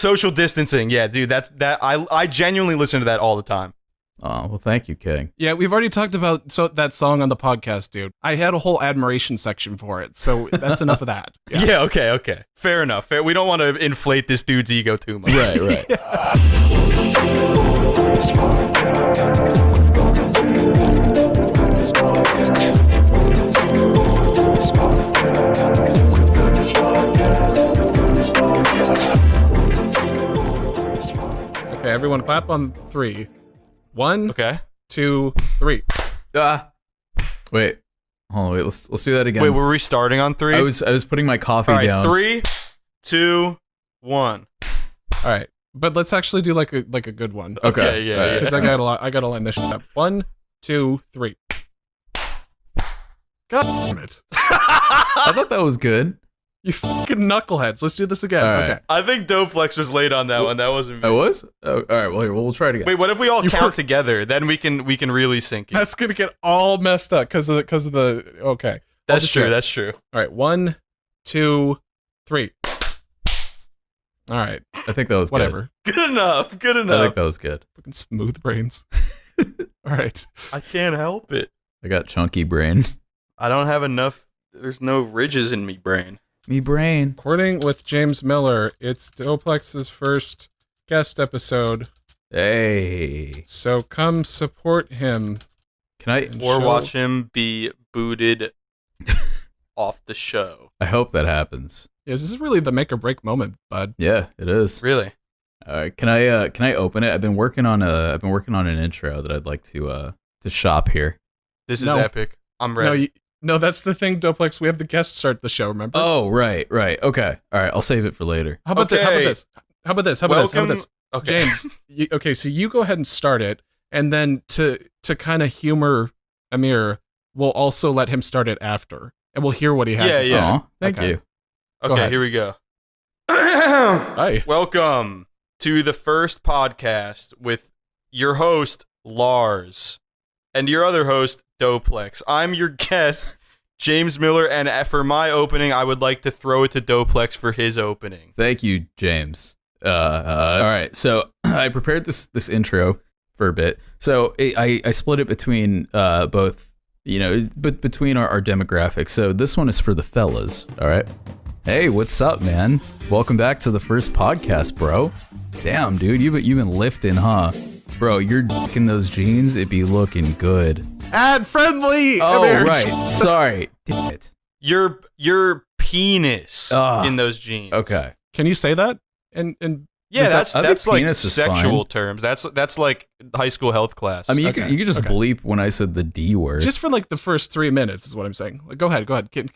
Social distancing. Yeah, dude. I genuinely listen to that all the time. Oh, well, thank you, King. Yeah, we've already talked about that song on the podcast, dude. I had a whole admiration section for it, so that's enough of that. Yeah, okay. Fair enough. We don't want to inflate this dude's ego too much. Right. Okay, everyone clap on 3. 1, Okay. 2, 3. Wait. Hold on, let's do that again. Wait, were we starting on 3? I was putting my coffee all right, down. 3, 2, 1. All right, but let's actually do like a good one. Okay, yeah. Because I gotta line this shit up. 1, 2, 3. God damn it! I thought that was good. You fucking knuckleheads. Let's do this again. All right. Okay. I think Doplex was late on that one. That wasn't me. I was? Oh, all right. Well, here, we'll try it again. Wait, what if we all count together? Then we can really sync it. That's gonna get all messed up because of the. Okay. That's true. That's true. All right. 1, 2, 3. All right. I think that was whatever. Good enough. I think that was good. Fucking smooth brains. All right. I can't help it. I got chunky brain. I don't have enough. There's no ridges in me brain. Me brain. According with James Miller, it's Doplex's first guest episode. Hey. So come support him. Can I? Or watch him be booted off the show. I hope that happens. Yeah, this is really the make or break moment, bud. Yeah, it is. Really? All right. Can I open it? I've been working on an intro that I'd like to shop here. This is epic. I'm ready. No, that's the thing, Doplex. We have the guest start the show, remember? Oh, right. Okay. All right. I'll save it for later. How about this? How about this? Okay. James, so you go ahead and start it, and then to kind of humor Amir, we'll also let him start it after, and we'll hear what he had to say. Aw, thank you. Okay, here we go. Hi. Welcome to the first podcast with your host, Lars, and your other host, Doplex. I'm your guest, James Miller, and for my opening, I would like to throw it to Doplex for his opening. Thank you, James. All right, so I prepared this intro for a bit. So I split it between both, but between our demographics. So this one is for the fellas. All right. Hey, what's up, man? Welcome back to the first podcast, bro. Damn, dude, you've been lifting, huh? Bro, you're in those jeans, it be looking good. Ad friendly. Oh, right. Sorry. Damn it. Your penis in those jeans. Okay. Can you say that? And yeah, that's like sexual fine. terms. That's like high school health class. I mean, you could just bleep when I said the D word. Just for like the first 3 minutes is what I'm saying. Like, go ahead.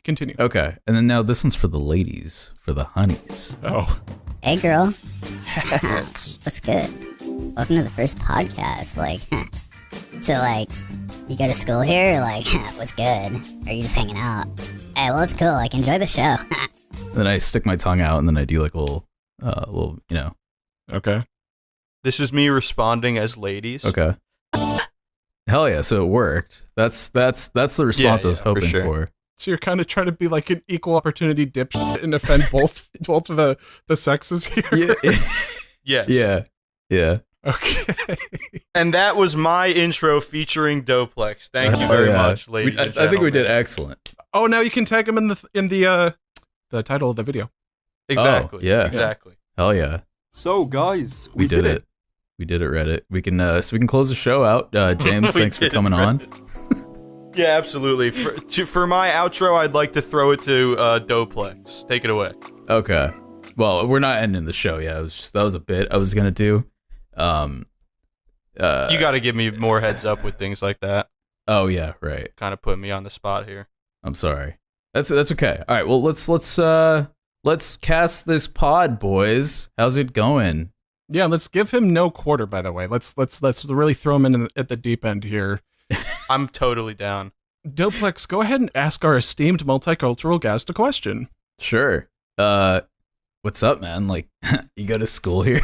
Continue. Okay. And then now this one's for the ladies, for the honeys. Oh. Hey, girl. What's good? Welcome to the first podcast. So, you go to school here? What's good? Or are you just hanging out? Hey, well, it's cool. Enjoy the show. Then I stick my tongue out, and then I do like a little, Okay. This is me responding as ladies. Okay. Hell yeah! So it worked. That's the response I was hoping for. So you're kind of trying to be like an equal opportunity dipshit and offend both of the sexes here. Yeah. Yes. Yeah. Okay. And that was my intro featuring Doplex. Thank you very much, ladies and gentlemen. I think we did excellent. Oh, now you can tag him in the title of the video. Exactly. Oh, yeah. Exactly. Hell yeah. So guys, we did it. We did it, Reddit. We can close the show out. James, thanks for coming on. Yeah, absolutely. For my outro, I'd like to throw it to Doplex. Take it away. Okay. Well, we're not ending the show yet. That was a bit I was gonna do. You got to give me more heads up with things like that. Oh yeah, right. Kind of put me on the spot here. I'm sorry. That's okay. All right. Well, let's cast this pod, boys. How's it going? Yeah, let's give him no quarter. By the way, let's really throw him in at the deep end here. I'm totally down. Doplex, go ahead and ask our esteemed multicultural guest a question. Sure. What's up, man? You go to school here?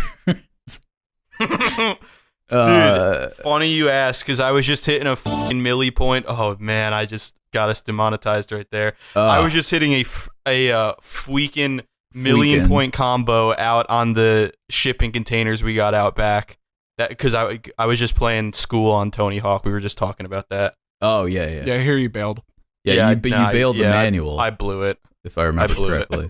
Dude, funny you ask, because I was just hitting a fucking milli point. Oh man, I just got us demonetized right there. I was just hitting a freaking million Freaking. point combo out on the shipping containers we got out back. That because I was just playing school on Tony Hawk. We were just talking about that. Oh yeah. Yeah, I hear you bailed. You bailed the manual. I blew it. if I remember blew it. correctly.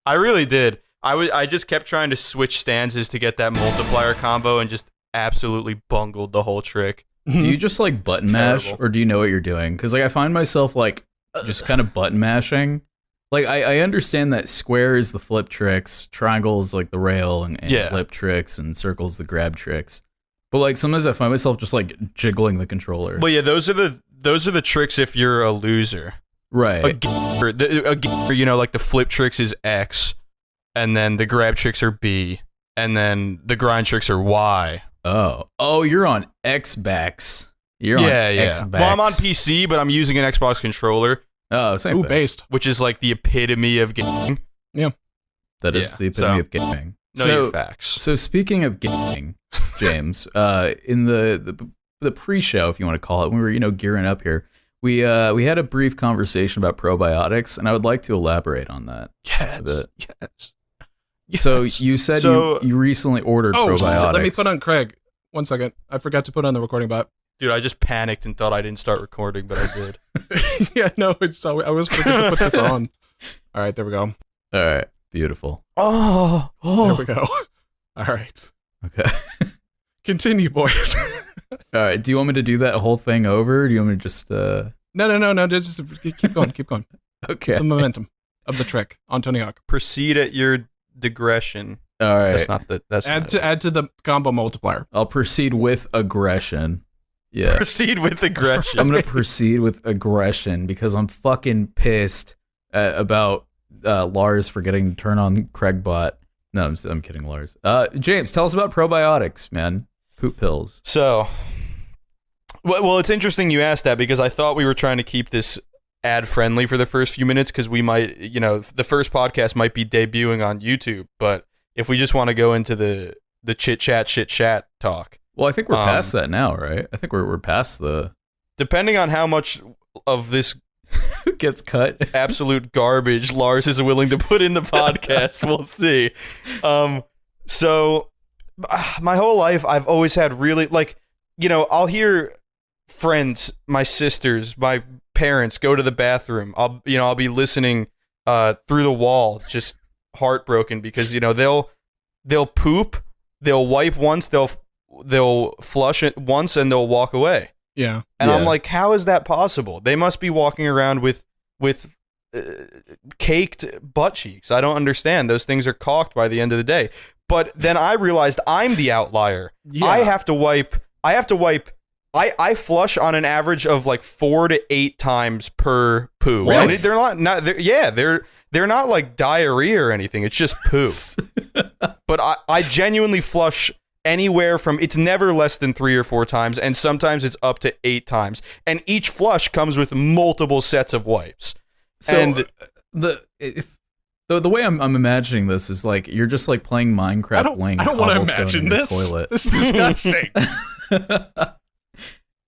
I really did. I just kept trying to switch stanzas to get that multiplier combo and just absolutely bungled the whole trick. Do you just like button mash, terrible. or do you know what you're doing? Because like I find myself like just kind of button mashing. Like I understand that square is the flip tricks, triangle is like the rail and Yeah. flip tricks, and circle's the grab tricks. But like sometimes I find myself just like jiggling the controller. Well, yeah, those are the tricks if you're a loser. Right. A gamer, you know, like the flip tricks is X, and then the grab tricks are B, and then the grind tricks are Y. Oh, you're on Xbox. You're on Xbox. Well, I'm on PC, but I'm using an Xbox controller, Oh, same Ooh, thing. based. which is like the epitome of gaming. That is Yeah, the epitome so- of gaming. Know so, your facts. So speaking of gaming, James, in the pre-show, if you want to call it, when we were gearing up here, we had a brief conversation about probiotics, and I would like to elaborate on that. Yes. bit. Yes. So you said you recently ordered probiotics. let me put on Craig. 1 second. I forgot to put on the recording bot. Dude, I just panicked and thought I didn't start recording, but I did. Yeah, no, I was forgetting to put this on. All right, there we go. All right, beautiful. Oh, There we go. All right. Okay. Continue, boys. All right. Do you want me to do that whole thing over? Or do you want me to just? No. Just keep going. Keep going. Okay. The momentum of the trick on Tony Hawk. proceed at your digression. All right. That's not the. That's not it. Add to the combo multiplier. I'll proceed with aggression. Yeah. Proceed with aggression. I'm gonna proceed with aggression because I'm fucking pissed about Lars forgetting to turn on Craigbot. No, I'm kidding, Lars. James, tell us about probiotics, man. Poop pills. So, well, it's interesting you asked that because I thought we were trying to keep this ad friendly for the first few minutes because we might, the first podcast might be debuting on YouTube. But if we just want to go into the chit chat talk, Well, I think we're past that now, right? I think we're past the depending on how much of this gets cut. absolute garbage Lars is willing to put in the podcast, we'll see. So my whole life I've always had really I'll hear friends, my sisters, my parents go to the bathroom. I'll be listening through the wall, just heartbroken because they'll poop, they'll wipe once, they'll flush it once, and they'll walk away. Yeah. And Yeah. I'm like, how is that possible? They must be walking around with caked butt cheeks. I don't understand. Those things are caulked by the end of the day. But then I realized I'm the outlier. Yeah. I have to wipe. I flush on an average of like 4 to 8 times per poo. What? And they're not like diarrhea or anything. It's just poo. But I genuinely flush anywhere from, it's never less than 3 or 4 times, and sometimes it's up to 8 times. And each flush comes with multiple sets of wipes. So And- the way I'm imagining this is like you're just like playing Minecraft, laying I don't want to cobblestone imagine in your this. toilet. This is disgusting.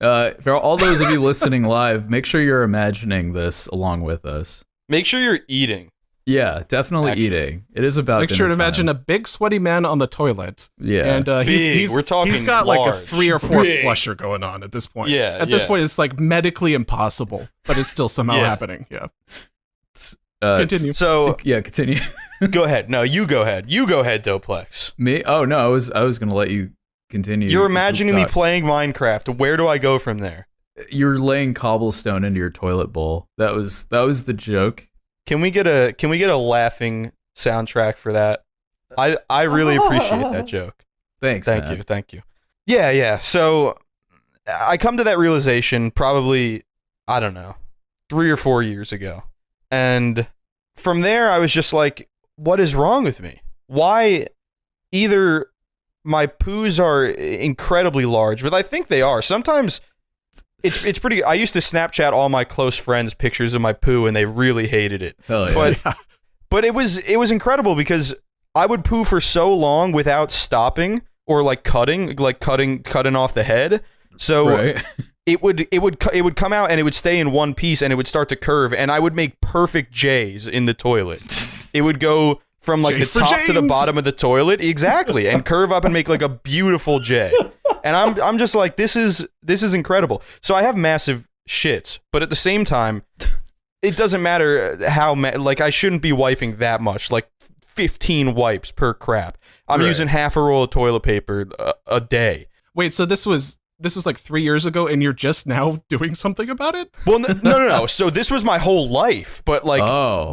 For all those of you listening live, make sure you're imagining this along with us. Make sure you're eating. Yeah, definitely Actually. eating. It is about Make sure to dinner imagine time. a big sweaty man on the toilet. Yeah. And Big. he's We're talking he's got like a large. 3 or 4 Big. flusher going on at this point. Yeah, At this yeah. point, it's like medically impossible, but it's still somehow Yeah. happening. Yeah. Continue. Continue. So Yeah, continue. go ahead. No, you go ahead. You go ahead, Doplex. Me? Oh no, I was gonna let you continue. You're imagining me Talk. playing Minecraft. Where do I go from there? You're laying cobblestone into your toilet bowl. That was the joke. Can we get a laughing soundtrack for that? I really appreciate that joke. Thanks. Thank man. you. Thank you. Yeah. So I come to that realization probably, I don't know, 3 or 4 years ago. And from there, I was just like, what is wrong with me? Why either my poos are incredibly large, but I think they are. Sometimes it's pretty. I used to Snapchat all my close friends pictures of my poo, and they really hated it. Hell yeah. But it was incredible because I would poo for so long without stopping or cutting off the head. So right. it would come out and it would stay in one piece and it would start to curve and I would make perfect J's in the toilet. It would go from like J the for top to the James. bottom of the toilet, exactly, and curve up and make like a beautiful J. And I'm just like, this is incredible. So I have massive shits, but at the same time, it doesn't matter how like I shouldn't be wiping that much, like 15 wipes per crap. I'm using half a roll of toilet paper a day. Wait, so this was like 3 years ago, and you're just now doing something about it? Well, no. So this was my whole life, but like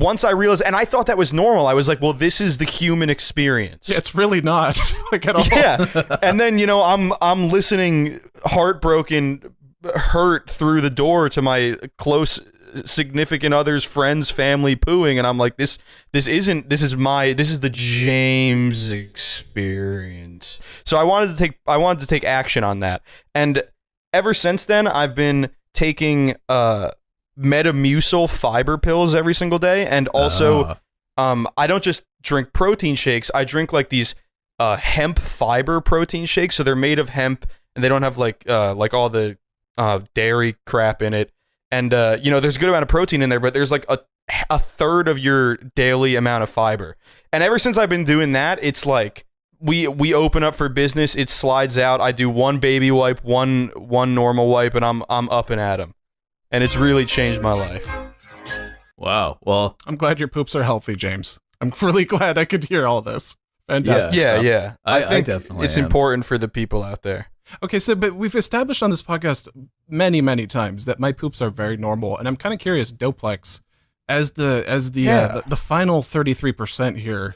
once I realized, and I thought that was normal. I was like, well, this is the human experience. Yeah, it's really not like at all. Yeah, and then I'm listening, heartbroken, hurt through the door to my close significant other's friends, family pooing, and I'm like, this is the James experience. So I wanted to take action on that, and ever since then I've been taking Metamucil fiber pills every single day, and also I don't just drink protein shakes. I drink like these hemp fiber protein shakes, so they're made of hemp and they don't have like all the dairy crap in it. And, there's a good amount of protein in there, but there's like a third of your daily amount of fiber. And ever since I've been doing that, it's like we open up for business. It slides out. I do one baby wipe, one normal wipe, and I'm up and at 'em. And it's really changed my life. Wow. Well, I'm glad your poops are healthy, James. I'm really glad I could hear all this. Fantastic. Yeah. I think definitely it's am. important for the people out there. Okay, so but we've established on this podcast many, many times that my poops are very normal, and I'm kind of curious, Doplex, as the final 33% here,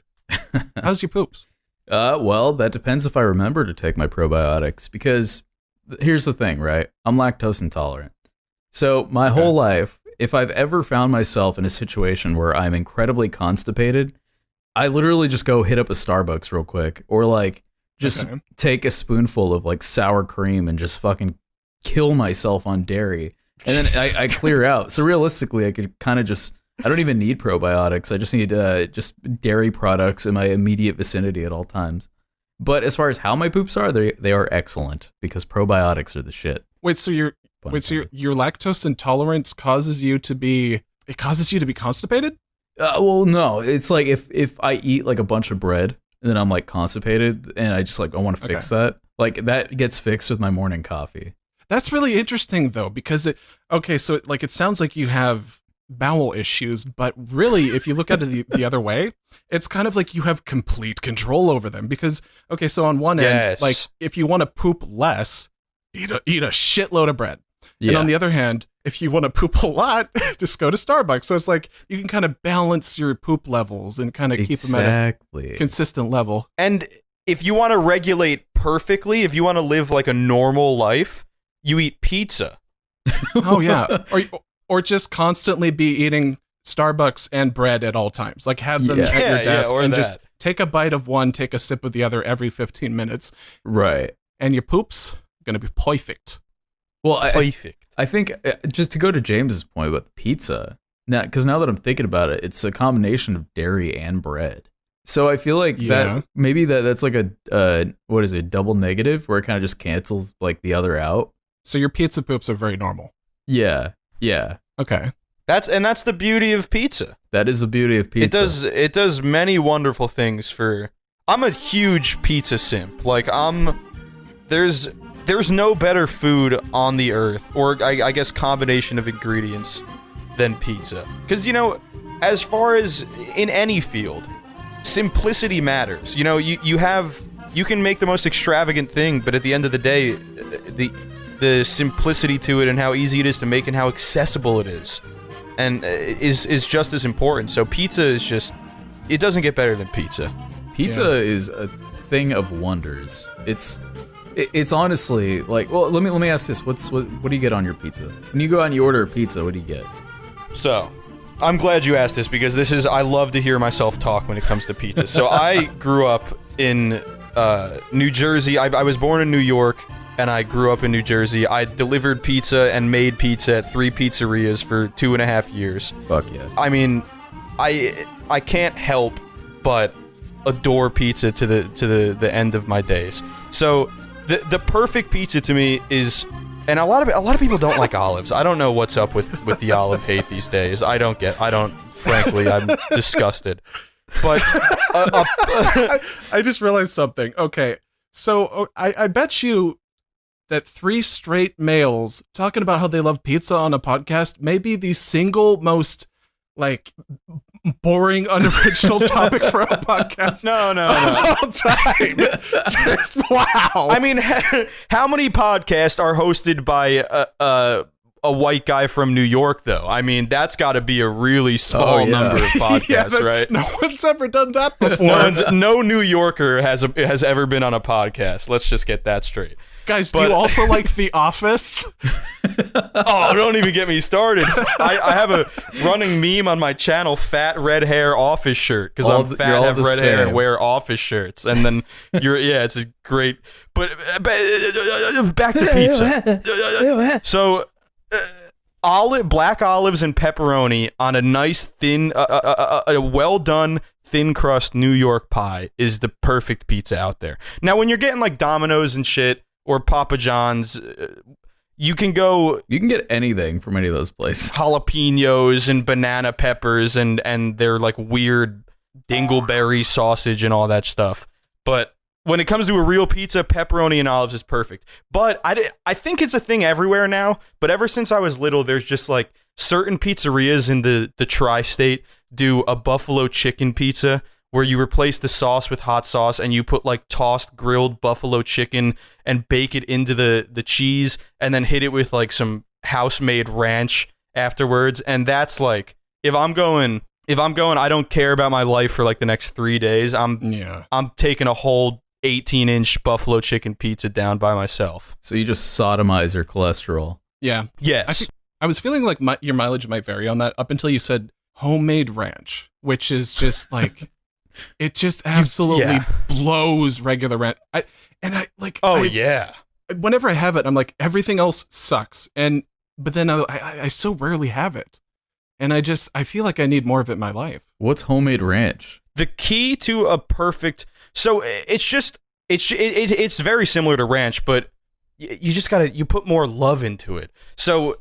how's your poops? Well, that depends if I remember to take my probiotics, because here's the thing, right? I'm lactose intolerant. So my whole life, if I've ever found myself in a situation where I'm incredibly constipated, I literally just go hit up a Starbucks real quick, or like just take a spoonful of like sour cream and just fucking kill myself on dairy. And then I clear out. So realistically, I could kind of just, I don't even need probiotics. I just need just dairy products in my immediate vicinity at all times. But as far as how my poops are, they are excellent, because probiotics are the shit. So your lactose intolerance causes you to be constipated? Well, no. It's like if I eat like a bunch of bread, and then I'm like constipated, and I just like, I want to fix that. Like that gets fixed with my morning coffee. That's really interesting though, because it sounds like you have bowel issues, but really if you look at it the other way, it's kind of like you have complete control over them. Because so on one end, like if you want to poop less, eat a shitload of bread. Yeah. And on the other hand, if you want to poop a lot, just go to Starbucks. So it's like you can kind of balance your poop levels and kind of keep them at a consistent level. And if you want to regulate perfectly, if you want to live like a normal life, you eat pizza. Oh yeah, or just constantly be eating Starbucks and bread at all times. Like have them at your desk and just take a bite of one, take a sip of the other every 15 minutes. Right. And your poops are gonna be perfect. Well, I think just to go to James's point about the pizza, because now that I'm thinking about it, it's a combination of dairy and bread. So I feel like that maybe that's like a what is it, double negative, where it kind of just cancels like the other out. So your pizza poops are very normal. Yeah. Okay. That's the beauty of pizza. That is the beauty of pizza. It does many wonderful things for. I'm a huge pizza simp. Like there's no better food on the earth, or I guess combination of ingredients, than pizza. Because, as far as in any field, simplicity matters. You can make the most extravagant thing, but at the end of the day, the simplicity to it and how easy it is to make and how accessible it is, and is just as important. So pizza is just, it doesn't get better than pizza. Pizza is a thing of wonders. It's honestly like, well, let me ask this: what do you get on your pizza? When you go out and you order a pizza, what do you get? So, I'm glad you asked this, because I love to hear myself talk when it comes to pizza. So I grew up in New Jersey. I was born in New York, and I grew up in New Jersey. I delivered pizza and made pizza at 3 pizzerias for 2.5 years. Fuck yeah! I mean, I can't help but adore pizza to the end of my days. So. The perfect pizza to me is, and a lot of people don't like olives. I don't know what's up with the olive hate these days. Frankly, I'm disgusted. But I just realized something. Okay, so I bet you that 3 straight males talking about how they love pizza on a podcast may be the single most like boring, unoriginal topic for a podcast. No. Of all time. Just wow. I mean, how many podcasts are hosted by a white guy from New York, though? I mean, that's got to be a really small number of podcasts, right? No one's ever done that before. No New Yorker has ever been on a podcast. Let's just get that straight. Guys, do you also like The Office? Oh, don't even get me started. I have a running meme on my channel, fat red hair office shirt, because I'm fat, have red hair, and wear office shirts. And then it's a great, but back to pizza. So black olives and pepperoni on a nice thin, a well done thin crust New York pie is the perfect pizza out there. Now, when you're getting like Domino's and shit, or Papa John's, you can get anything from any of those places. Jalapenos and banana peppers and their like weird dingleberry sausage and all that stuff. But when it comes to a real pizza, pepperoni and olives is perfect. But I think it's a thing everywhere now. But ever since I was little, there's just like certain pizzerias in the tri-state do a buffalo chicken pizza, where you replace the sauce with hot sauce and you put like tossed grilled buffalo chicken and bake it into the cheese and then hit it with like some house-made ranch afterwards. And that's like, if I'm going, I don't care about my life for like the next 3 days. I'm taking a whole 18-inch buffalo chicken pizza down by myself. So you just sodomize your cholesterol. Yeah. Yes. I was feeling like your mileage might vary on that up until you said homemade ranch, which is just like... It just absolutely blows regular ranch. Whenever I have it, I'm like, everything else sucks. But then I so rarely have it. And I feel like I need more of it in my life. What's homemade ranch? The key to a perfect, so it's very similar to ranch, but you just you put more love into it. So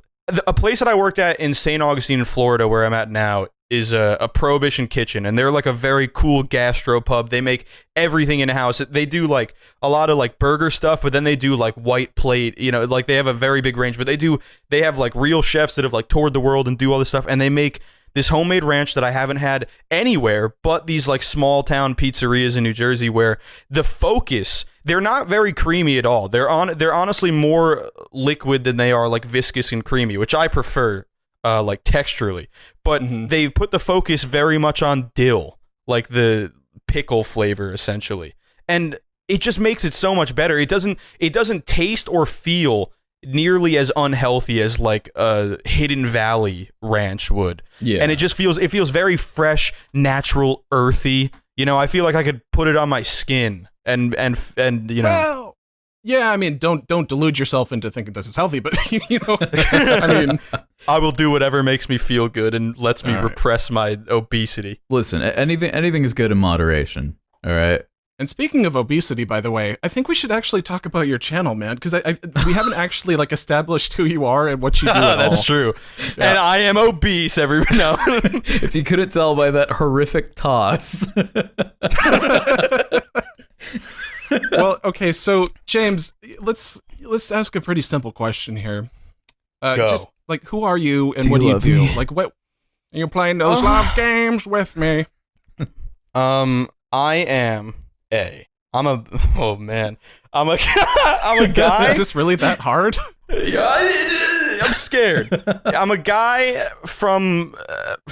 a place that I worked at in St. Augustine in Florida, where I'm at now, is a Prohibition Kitchen, and they're like a very cool gastro pub. They make everything in house. They do like a lot of like burger stuff, but then they do like white plate, like they have a very big range, but they have like real chefs that have like toured the world and do all this stuff, and they make this homemade ranch that I haven't had anywhere but these like small town pizzerias in New Jersey, where the focus, they're not very creamy at all. They're honestly more liquid than they are like viscous and creamy, which I prefer. Like texturally, but they put the focus very much on dill, like the pickle flavor essentially, and it just makes it so much better. It doesn't taste or feel nearly as unhealthy as like a Hidden Valley ranch would. Yeah, and it feels very fresh, natural, earthy. I feel like I could put it on my skin and Well, yeah, I mean, don't delude yourself into thinking this is healthy, but I mean, I will do whatever makes me feel good and lets me repress my obesity. Listen, anything is good in moderation. All right. And speaking of obesity, by the way, I think we should actually talk about your channel, man, because we haven't actually like established who you are and what you do. That's true. Yeah. And I am obese. If you couldn't tell by that horrific toss. Well, okay, so James, let's ask a pretty simple question here. Go. Just like, who are you and what do you do? Like, what are you playing those love games with me? I am I'm a guy. Is this really that hard? I'm scared. I'm a guy from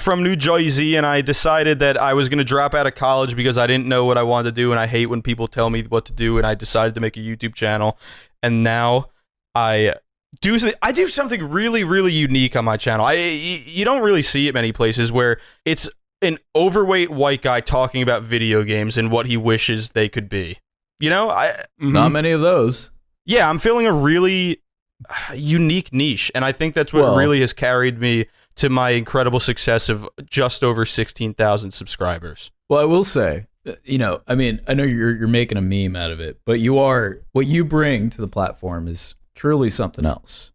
New Jersey, and I decided that I was going to drop out of college because I didn't know what I wanted to do, and I hate when people tell me what to do, and I decided to make a YouTube channel, and now I do something really, really unique on my channel. You don't really see it many places, where it's an overweight white guy talking about video games and what he wishes they could be. Not many of those. Yeah, I'm feeling a really unique niche, and I think that's what really has carried me to my incredible success of just over 16,000 subscribers. Well, I will say, I mean, I know you're making a meme out of it, but what you bring to the platform is truly something else.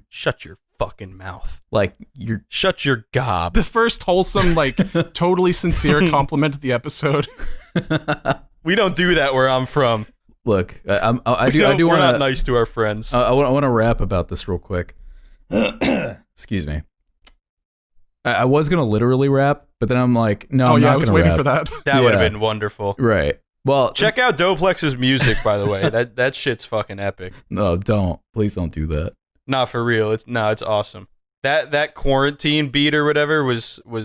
Shut your fucking mouth. Like you're Shut your gob. The first wholesome, like, totally sincere compliment of the episode. We don't do that where I'm from. look. I do We're want not to. nice to our friends. I want to rap about this real quick. Excuse me. I was gonna literally rap, but then I'm like, no, I'm not I was gonna waiting rap. for that. That would have yeah. been wonderful. Right. Well, Check out Doplex's music, by the way. That shit's fucking epic. no, please don't do that. Not for real. It's awesome. That quarantine beat or whatever was what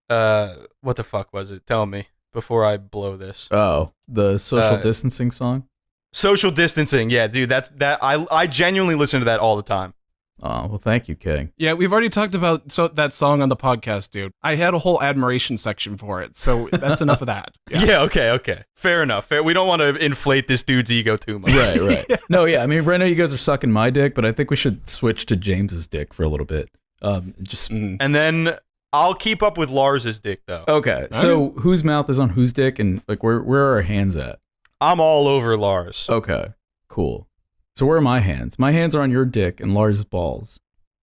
the fuck was it? Tell me before I blow this. Oh, the social distancing song. Social distancing. Yeah, dude. I genuinely listen to that all the time. Oh, well, thank you, King. Yeah, we've already talked about that song on the podcast, dude. I had a whole admiration section for it, so that's enough of that. Yeah. Okay. Fair enough. We don't want to inflate this dude's ego too much. Right. No, yeah. I mean, right now you guys are sucking my dick, but I think we should switch to James's dick for a little bit. And then I'll keep up with Lars's dick though. Okay. So whose mouth is on whose dick, and like where are our hands at? I'm all over Lars. Okay. Cool. So where are my hands? My hands are on your dick and Lars's balls.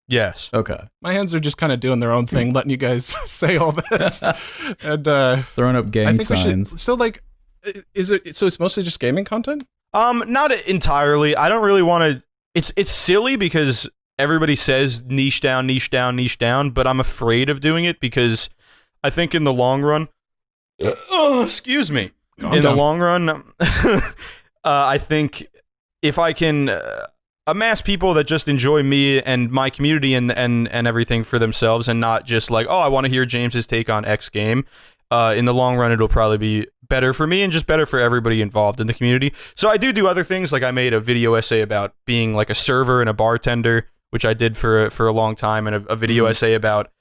Yes. Okay. My hands are just kind of doing their own thing, letting you guys say all this. And Throwing up I gang think we signs. should. So, like, is it? So it's mostly just gaming content? Not entirely. I don't really want to. It's silly because everybody says niche down, but I'm afraid of doing it because I think in the long run. Excuse me. Calm down. The long run, I think if I can amass people that just enjoy me and my community and everything for themselves and not just like, oh, I want to hear James's take on X game, in the long run, it'll probably be better for me and just better for everybody involved in the community. So I do other things. Like I made a video essay about being like a server and a bartender, which I did for a long time, and a video essay about,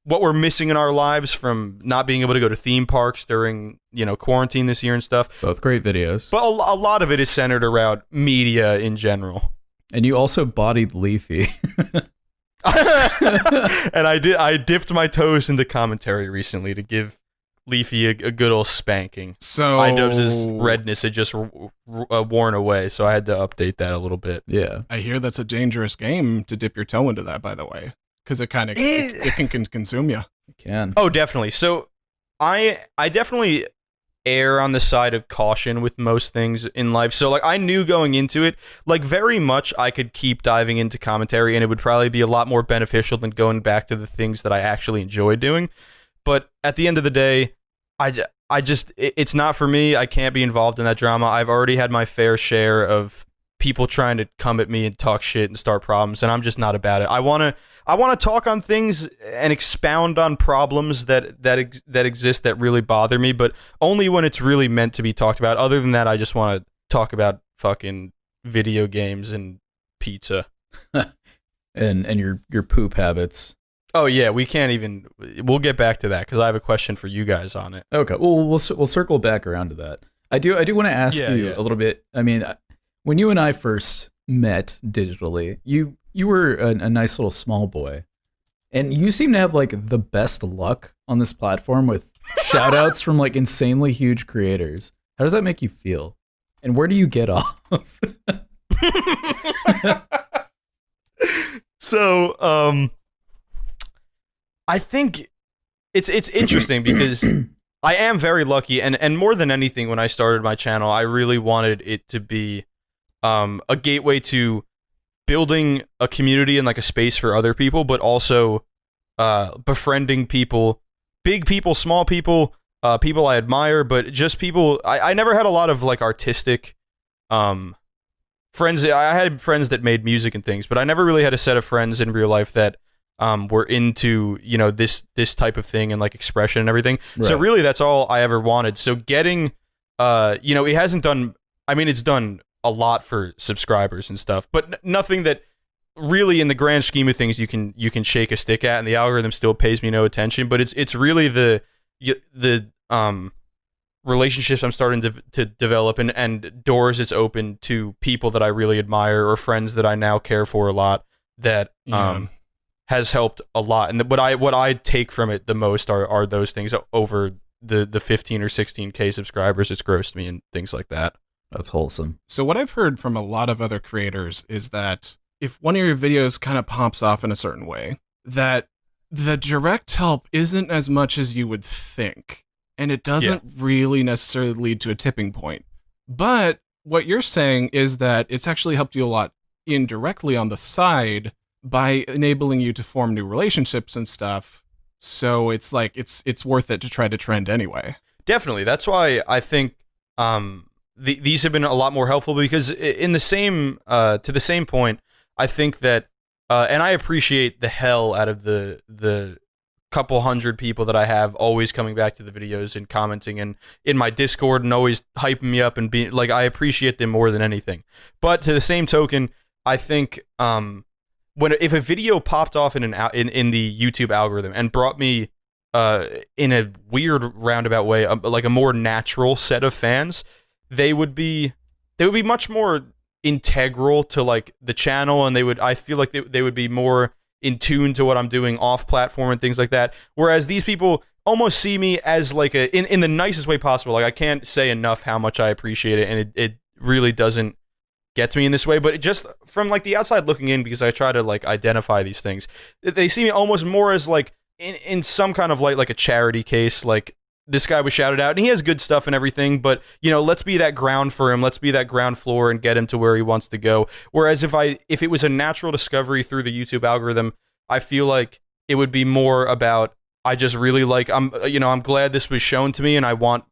what we're missing in our lives from not being able to go to theme parks during, quarantine this year and stuff. Both great videos. But a lot of it is centered around media in general. And you also bodied Leafy. And I dipped my toes into commentary recently to give Leafy a good old spanking. So iDubbbz's redness had just worn away, so I had to update that a little bit. Yeah. I hear that's a dangerous game to dip your toe into that, by the way, because it kind of it can consume you. You can. Oh, definitely. So I definitely err on the side of caution with most things in life. So like I knew going into it, like very much I could keep diving into commentary and it would probably be a lot more beneficial than going back to the things that I actually enjoy doing. But at the end of the day, I just it's not for me. I can't be involved in that drama. I've already had my fair share of people trying to come at me and talk shit and start problems, and I'm just not about it. I want to talk on things and expound on problems that exist that really bother me, but only when it's really meant to be talked about. Other than that, I just want to talk about fucking video games and pizza. and your poop habits. Oh yeah, we'll get back to that because I have a question for you guys on it. Okay. Well, we'll circle back around to that. I do want to ask you a little bit. I mean, when you and I first met digitally, you were a nice little small boy, and you seem to have like the best luck on this platform with shout outs from like insanely huge creators. How does that make you feel? And where do you get off? So, I think it's interesting because I am very lucky, and more than anything, when I started my channel, I really wanted it to be a gateway to building a community and like a space for other people, but also befriending people, big people, small people, people I admire, but just people. I never had a lot of like artistic friends. I had friends that made music and things, but I never really had a set of friends in real life that were into, this type of thing and like expression and everything. Right. So really that's all I ever wanted. So getting, it hasn't done, it's done a lot for subscribers and stuff, but nothing that really in the grand scheme of things you can shake a stick at, and the algorithm still pays me no attention, but it's really the relationships I'm starting to develop and doors it's opened to people that I really admire or friends that I now care for a lot that, has helped a lot. And what I take from it the most are those things over the 15 or 16K subscribers it's grossed me and things like that. That's wholesome. So what I've heard from a lot of other creators is that if one of your videos kind of pops off in a certain way, that the direct help isn't as much as you would think. And it doesn't really necessarily lead to a tipping point. But what you're saying is that it's actually helped you a lot indirectly on the side by enabling you to form new relationships and stuff. So it's like it's worth it to try to trend anyway. Definitely. That's why I think these have been a lot more helpful, because in the same to the same point, I think that and I appreciate the hell out of the couple hundred people that I have always coming back to the videos and commenting and in my Discord and always hyping me up and being like, I appreciate them more than anything. But to the same token, I think if a video popped off in the YouTube algorithm and brought me in a weird roundabout way, like a more natural set of fans, they would be much more integral to like the channel, and I feel like they would be more in tune to what I'm doing off platform and things like that. Whereas these people almost see me as like in the nicest way possible. Like, I can't say enough how much I appreciate it, and it really doesn't get to me in this way. But just from like the outside looking in, because I try to like identify these things, they see me almost more as like in some kind of like a charity case. Like, this guy was shouted out and he has good stuff and everything, but let's be that ground for him. Let's be that ground floor and get him to where he wants to go. Whereas if it was a natural discovery through the YouTube algorithm, I feel like it would be more about, I just really like, I'm glad this was shown to me and I want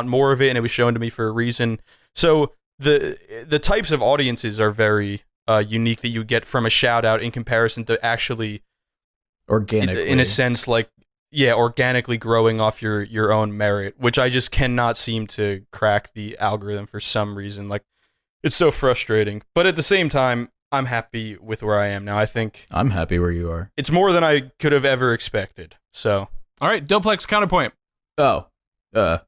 more of it, and it was shown to me for a reason. So the types of audiences are very unique that you get from a shout out in comparison to actually organically, in a sense, like, organically growing off your own merit, which I just cannot seem to crack the algorithm for some reason. Like, it's so frustrating. But at the same time, I'm happy with where I am now. I think I'm happy where you are. It's more than I could have ever expected. So, all right, Doplex counterpoint. Well, I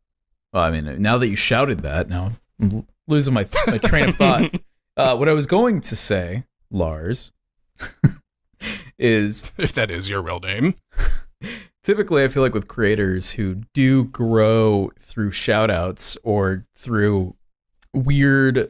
mean, now that you shouted that, now I'm losing my train of thought. What I was going to say, Lars, is, if that is your real name. Typically, I feel like with creators who do grow through shoutouts or through weird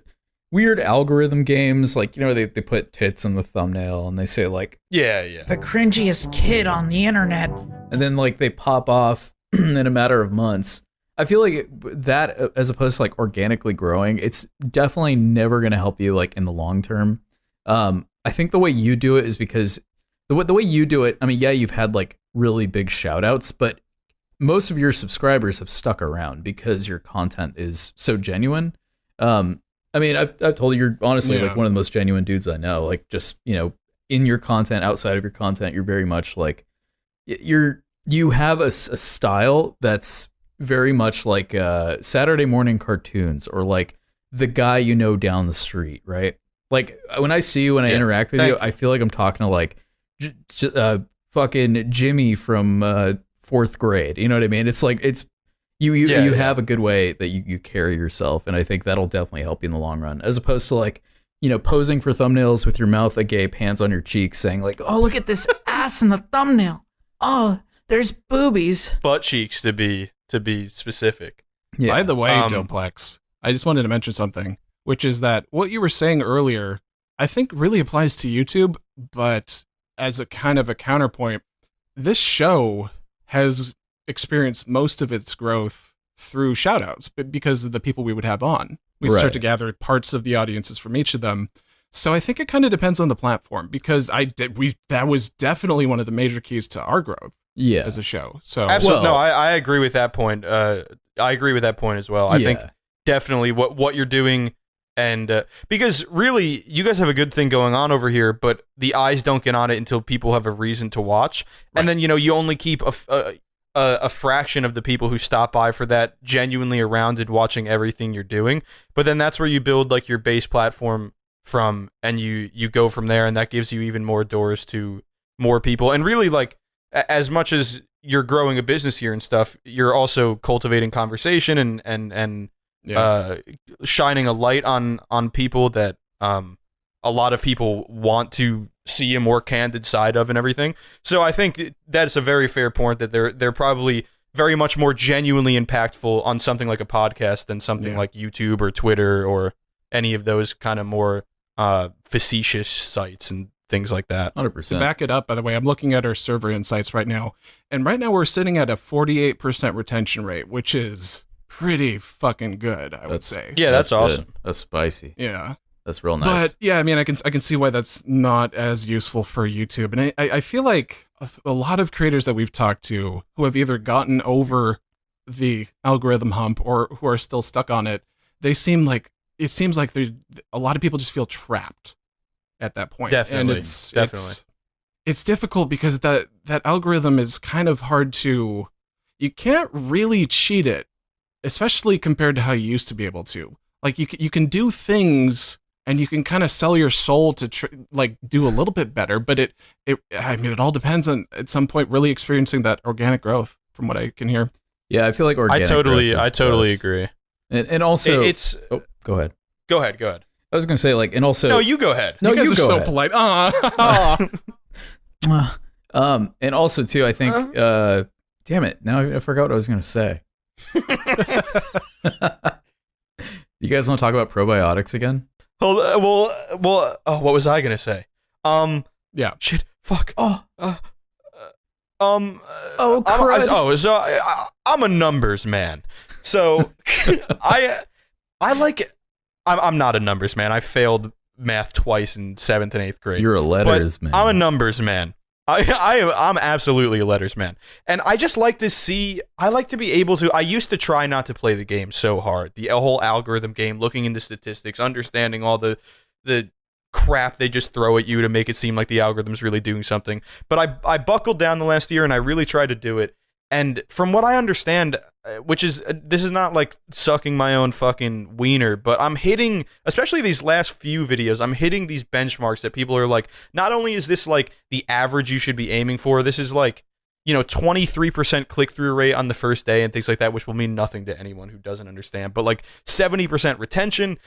algorithm games, like, they put tits in the thumbnail and they say like, the cringiest kid on the internet, and then like they pop off in a matter of months. I feel like that, as opposed to like organically growing, it's definitely never going to help you like in the long term. I think the way you do it is because the way you do it, I mean, you've had like really big shout outs, but most of your subscribers have stuck around because your content is so genuine. I mean, I've told you, you're honestly like one of the most genuine dudes I know. Like, just, in your content, outside of your content, you're very much like, you have a style that's very much like Saturday morning cartoons, or like the guy down the street, right? Like, when I see you, when I interact with you, I feel like I'm talking to like fucking Jimmy from fourth grade. You know what I mean? It's like, you have a good way that you carry yourself, and I think that'll definitely help you in the long run, as opposed to like, posing for thumbnails with your mouth agape, hands on your cheeks, saying like, oh, look at this ass in the thumbnail. Oh, there's boobies. Butt cheeks, to be specific. Yeah. By the way, Doplex, I just wanted to mention something, which is that what you were saying earlier, I think really applies to YouTube, but as a kind of a counterpoint, this show has experienced most of its growth through shoutouts, but because of the people we would have on. We start to gather parts of the audiences from each of them. So I think it kind of depends on the platform, because that was definitely one of the major keys to our growth as a show. So absolutely. No, I agree with that point. I agree with that point as well. I think definitely what you're doing. And because really, you guys have a good thing going on over here, but the eyes don't get on it until people have a reason to watch. Right. And then, you only keep a fraction of the people who stop by for that genuinely around and watching everything you're doing. But then that's where you build like your base platform from, and you go from there, and that gives you even more doors to more people. And really, like, as much as you're growing a business here and stuff, you're also cultivating conversation and shining a light on people that a lot of people want to see a more candid side of and everything. So I think that's a very fair point, that they're probably very much more genuinely impactful on something like a podcast than something like YouTube or Twitter or any of those kind of more facetious sites and things like that. 100%. To back it up, by the way, I'm looking at our server insights right now, and right now we're sitting at a 48% retention rate, which is pretty fucking good, I would say. Yeah, that's good. awesome. That's spicy. Yeah. That's real nice. But yeah, I mean, I can see why that's not as useful for YouTube, and I feel like a lot of creators that we've talked to who have either gotten over the algorithm hump or who are still stuck on it, it seems like a lot of people just feel trapped at that point. Definitely, and it's difficult because that algorithm is kind of hard to. You can't really cheat it, especially compared to how you used to be able to. Like you can do things. And you can kind of sell your soul to do a little bit better, but it all depends on at some point really experiencing that organic growth, from what I can hear. Yeah, I feel like organic. I totally agree. And also, it's. Oh, go ahead. Go ahead. I was gonna say and also. No, you go ahead. No, you guys are go so ahead. polite. And also too, I think. Damn it! Now I forgot what I was gonna say. You guys want to talk about probiotics again? Well. Oh, what was I gonna say? Yeah. Shit. Fuck. Oh. I'm a numbers man. So I'm not a numbers man. I failed math twice in 7th and 8th grade. You're a letters man. I'm a numbers man. I'm absolutely a letters man. And I just like to see, I like to be able to, I used to try not to play the game so hard. The whole algorithm game, looking into statistics, understanding all the crap they just throw at you to make it seem like the algorithm's really doing something. But I buckled down the last year and I really tried to do it. And from what I understand, which is, this is not like sucking my own fucking wiener, but I'm hitting, especially these last few videos, I'm hitting these benchmarks that people are like, not only is this like the average you should be aiming for, this is like, 23% click-through rate on the first day and things like that, which will mean nothing to anyone who doesn't understand, but like 70% retention.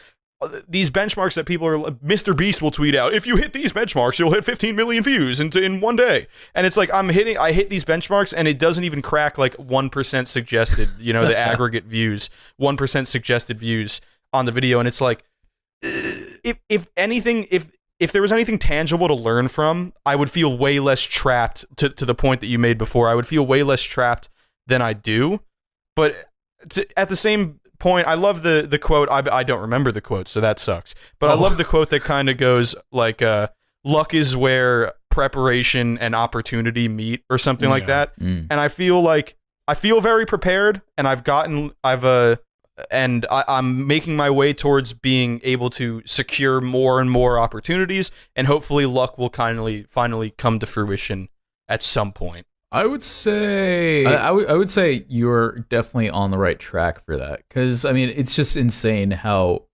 These benchmarks that people are, Mr. Beast will tweet out, if you hit these benchmarks, you'll hit 15 million views in one day. And it's like, I hit these benchmarks and it doesn't even crack like 1% suggested, the aggregate views, 1% suggested views on the video. And it's like, if anything, if there was anything tangible to learn from, I would feel way less trapped to the point that you made before. I would feel way less trapped than I do. But at the same point, I love the quote. I don't remember the quote, so that sucks. But I love the quote that kind of goes like, luck is where preparation and opportunity meet, or something like that. And I feel very prepared, and I'm making my way towards being able to secure more and more opportunities, and hopefully luck will finally come to fruition at some point. I would say I would say you're definitely on the right track for that, because I mean it's just insane how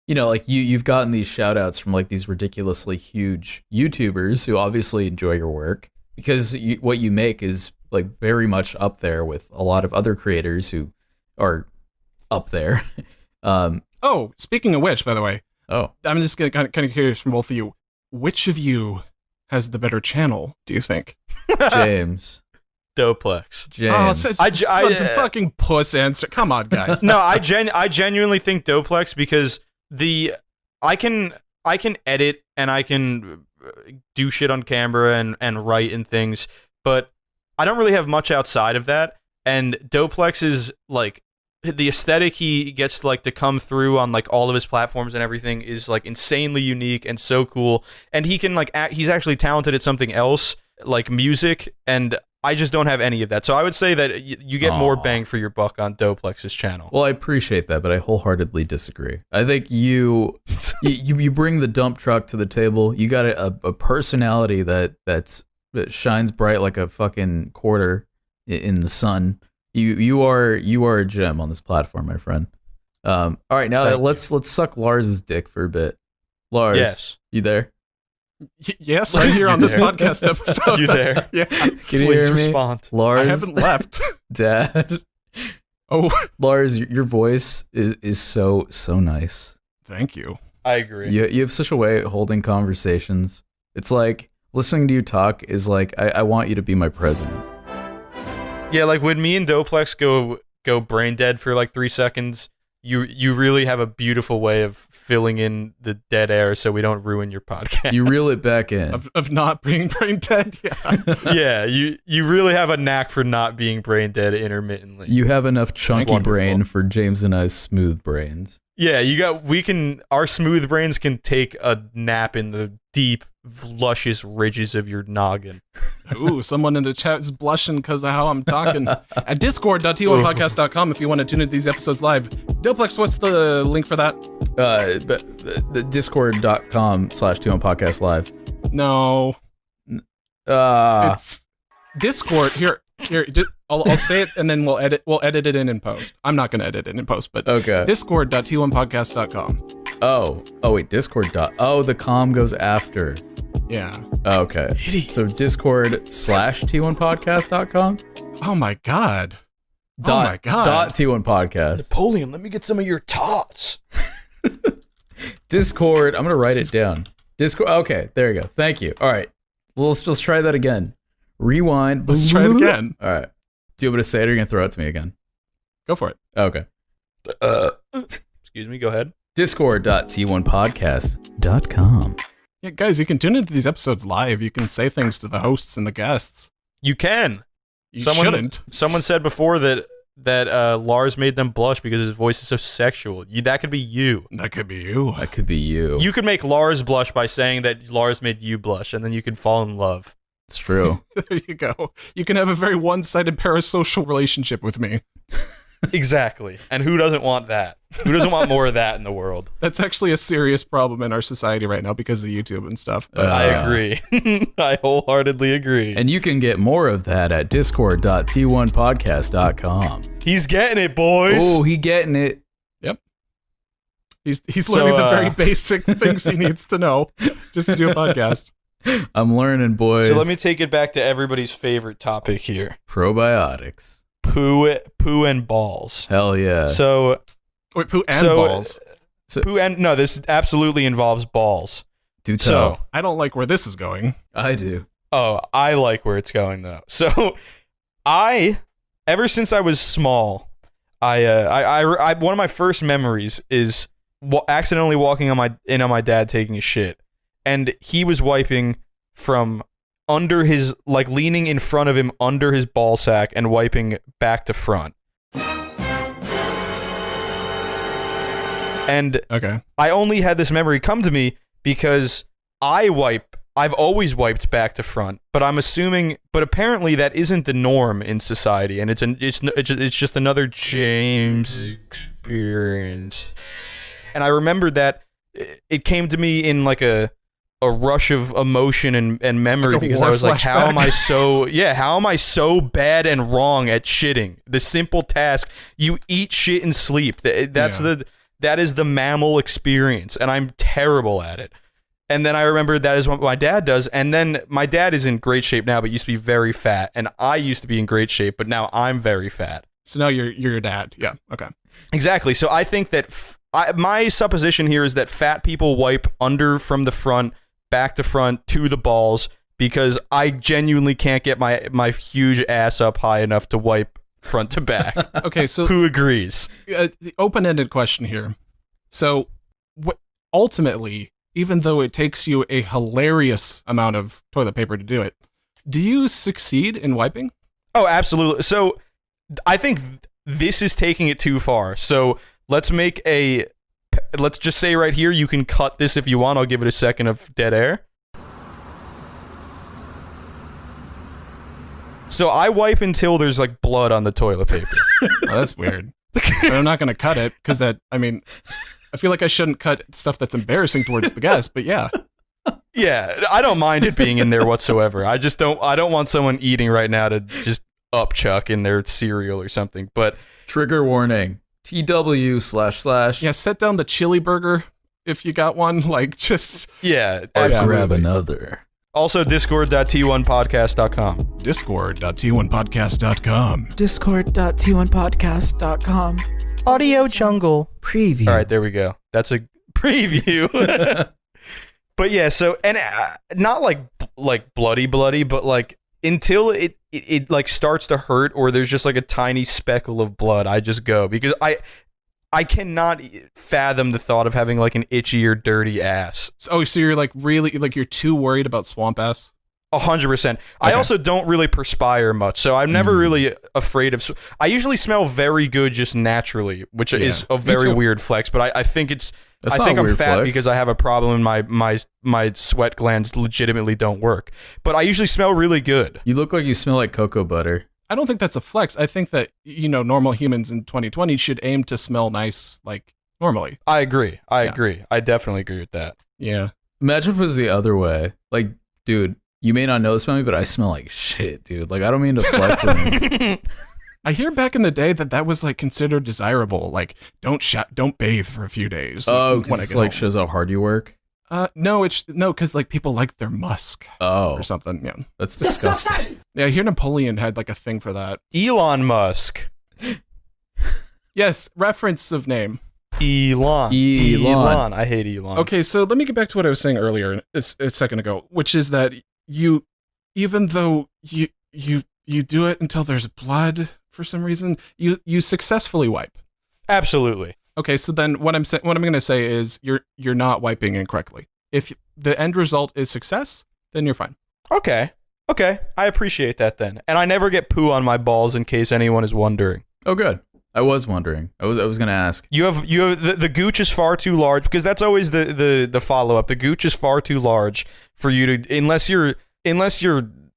you've gotten these shout outs from like these ridiculously huge YouTubers who obviously enjoy your work, because what you make is like very much up there with a lot of other creators who are up there. Speaking of which, by the way, I'm just kind of curious from both of you, which of you has the better channel, do you think? James. Doplex. James. The fucking puss answer. Come on, guys. No, I genuinely think Doplex, because I can edit and I can do shit on camera and write and things, but I don't really have much outside of that. And Doplex is like, the aesthetic he gets to come through on like all of his platforms and everything is like insanely unique and so cool. And he can he's actually talented at something else, like music, and I just don't have any of that. So I would say that you get more bang for your buck on Doplex's channel. Well, I appreciate that, but I wholeheartedly disagree. I think you bring the dump truck to the table. You got a personality that shines bright like a fucking quarter in the sun. You are a gem on this platform, my friend. All right, now let's suck Lars's dick for a bit. Lars, yes, you there? Yes, I'm here on this podcast episode. You there? Yeah. Can you Please hear me? respond. Lars, I haven't left. Dad. Oh, Lars, your voice is so nice. Thank you. I agree. You have such a way of holding conversations. It's like listening to you talk is like I want you to be my president. Yeah, like when me and Doplex go brain dead for like 3 seconds, you really have a beautiful way of filling in the dead air so we don't ruin your podcast. You reel it back in. Of not being brain dead. Yeah. Yeah, you really have a knack for not being brain dead intermittently. You have enough chunky Wonderful. brain for James and I's smooth brains. Yeah, our smooth brains can take a nap in the deep, luscious ridges of your noggin. Ooh, someone in the chat is blushing because of how I'm talking. At discord.t1podcast.com if you want to tune into these episodes live. Doplex, what's the link for that? But the discord.com/T1podcast live. No. It's Discord. Here. I'll say it and then we'll edit it in post. I'm not going to edit it in post, but Okay. discord.t1podcast.com. Oh wait, Discord. The com goes after. Yeah. Okay. So Discord/T1podcast.com. Oh my god. Dot T1 podcast. Napoleon, let me get some of your tots. Discord. I'm gonna write it down. Discord. Okay, there you go. Thank you. All right. Let's try that again. Rewind. Let's try it again. All right. Do you want me to say it or are you gonna throw it to me again? Go for it. Okay. Excuse me, go ahead. Discord.t1podcast.com. Yeah, guys, you can tune into these episodes live. You can say things to the hosts and the guests. You can. You shouldn't. Someone said before that Lars made them blush because his voice is so sexual. That could be you. That could be you. That could be you. You could make Lars blush by saying that Lars made you blush, and then you could fall in love. It's true. There you go. You can have a very one-sided parasocial relationship with me. Exactly. And who doesn't want that? Who doesn't want more of that in the world? That's actually a serious problem in our society right now because of YouTube and stuff. But I agree. I wholeheartedly agree. And you can get more of that at discord.t1podcast.com. He's getting it, boys. Oh, he getting it. Yep. He's learning the very basic things he needs to know just to do a podcast. I'm learning, boys. So let me take it back to everybody's favorite topic here. Probiotics. Poo and balls. Hell yeah. So Wait, poo and balls. No, this absolutely involves balls. Do tell. So I don't like where this is going. I do. Oh, I like where it's going though. So ever since I was small, I one of my first memories is accidentally walking on my dad taking a shit, and he was wiping from under his, like, leaning in front of him under his ball sack and wiping back to front. And Okay. I only had this memory come to me because I've always wiped back to front, but apparently that isn't the norm in society, and it's just another James experience. And I remember that it came to me in like a rush of emotion and memory, Like because war I was like, flashback. how am I so bad and wrong at shitting? The simple task, you eat shit and sleep. That is the mammal experience, and I'm terrible at it. And then I remembered that is what my dad does. And then my dad is in great shape now, but used to be very fat. And I used to be in great shape, but now I'm very fat. So now you're your dad. Yeah. Okay. Exactly. So I think that my supposition here is that fat people wipe under from the front, back to front, to the balls, because I genuinely can't get my huge ass up high enough to wipe front to back. Okay. So Who agrees? the open-ended question here. So ultimately, even though it takes you a hilarious amount of toilet paper to do it, do you succeed in wiping? Oh, absolutely. So I think this is taking it too far. So let's just say right here, you can cut this if you want. I'll give it a second of dead air. So I wipe until there's like blood on the toilet paper. Oh, that's weird. But I'm not going to cut it because I feel like I shouldn't cut stuff that's embarrassing towards the guest, but yeah. Yeah, I don't mind it being in there whatsoever. I don't want someone eating right now to just upchuck in their cereal or something. But Trigger warning. TW // Yeah, set down the chili burger if you got one. Like, just yeah, or absolutely. grab another. Also, discord.t1podcast.com. discord.t1podcast.com. discord.t1podcast.com. Audio jungle. Preview. All right, there we go. That's a preview. But yeah, so, and not like bloody, but like until it like starts to hurt, or there's just like a tiny speckle of blood, I just go, because I I cannot fathom the thought of having like an itchy or dirty ass. So you're like really like you're too worried about swamp ass? 100%. I also don't really perspire much, so I'm never really afraid of. I usually smell very good just naturally, which is a very weird flex. But I think it's. That's I think not a I'm weird fat flex. because I have a problem and my sweat glands legitimately don't work. But I usually smell really good. You look like you smell like cocoa butter. I don't think that's a flex. I think that normal humans in 2020 should aim to smell nice like normally. I agree. I agree. I definitely agree with that. Yeah. Imagine if it was the other way. Like, dude, you may not know this about me, but I smell like shit, dude. Like, I don't mean to flex on you. I hear back in the day that was like considered desirable. Like, don't bathe for a few days. Oh, when I because get like home. shows how hard you work. No, because like people like their musk Oh, or something. Yeah. that's disgusting. Yeah, I hear Napoleon had like a thing for that. Elon Musk. Yes, reference of name. Elon. I hate Elon. Okay, so let me get back to what I was saying earlier a second ago, which is that even though you do it until there's blood for some reason, you successfully wipe. Absolutely. Okay, so then what I'm going to say is you're not wiping incorrectly. If the end result is success, then you're fine. Okay. I appreciate that then. And I never get poo on my balls in case anyone is wondering. Oh, good. I was wondering. I was gonna ask. You have the gooch is far too large because that's always the follow up. The gooch is far too large for you to unless you're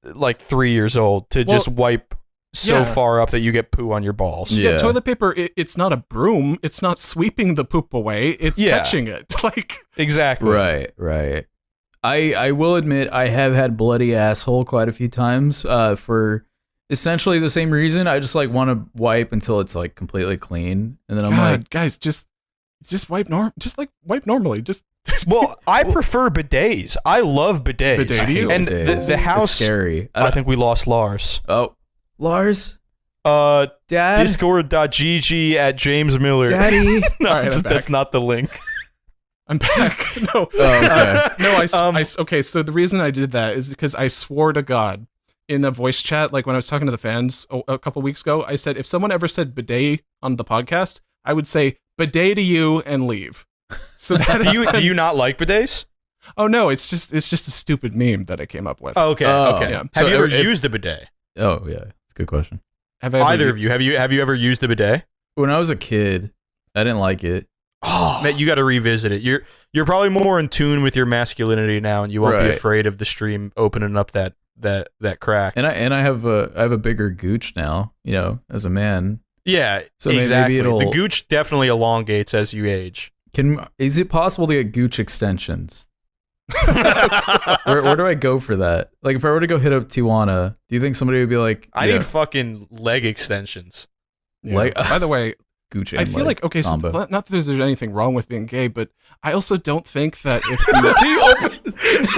like 3 years old to just wipe so far up that you get poo on your balls. Yeah, toilet paper. It's not a broom. It's not sweeping the poop away. It's catching it. Like Exactly. Right. I will admit I have had bloody asshole quite a few times. For essentially the same reason. I just like want to wipe until it's like completely clean, and then I'm like, guys, just wipe wipe normally. Just Well, I prefer bidets. I love bidets. Bidet to you? And Bidets. the house. It's scary. I think we lost Lars. Oh, Lars, Dad. Dad, Discord.gg at James Miller. Daddy. No, All right, I'm that's back. not the link. I'm back. No, Oh, okay. okay. So the reason I did that is because I swore to God in the voice chat, like when I was talking to the fans a couple weeks ago, I said if someone ever said bidet on the podcast, I would say bidet to you and leave. So that Do you not like bidets? Oh no, it's just a stupid meme that I came up with. Oh, okay. yeah. Have So you ever if- used a bidet? Oh yeah, it's a good question. Have I ever Either of you? Have you ever used a bidet? When I was a kid, I didn't like it. Oh, man, you got to revisit it. You're probably more in tune with your masculinity now, and you won't be Right. afraid of the stream opening up that crack. And I have a bigger gooch now, as a man. Yeah, So maybe exactly. it'll- The gooch definitely elongates as you age. Is it possible to get gooch extensions? Where do I go for that? Like if I were to go hit up Tijuana, do you think somebody would be like, I need fucking leg extensions. Yeah. Like- By the way, gooch? I and feel leg like okay, so combo? not that there's anything wrong with being gay, but I also don't think that if you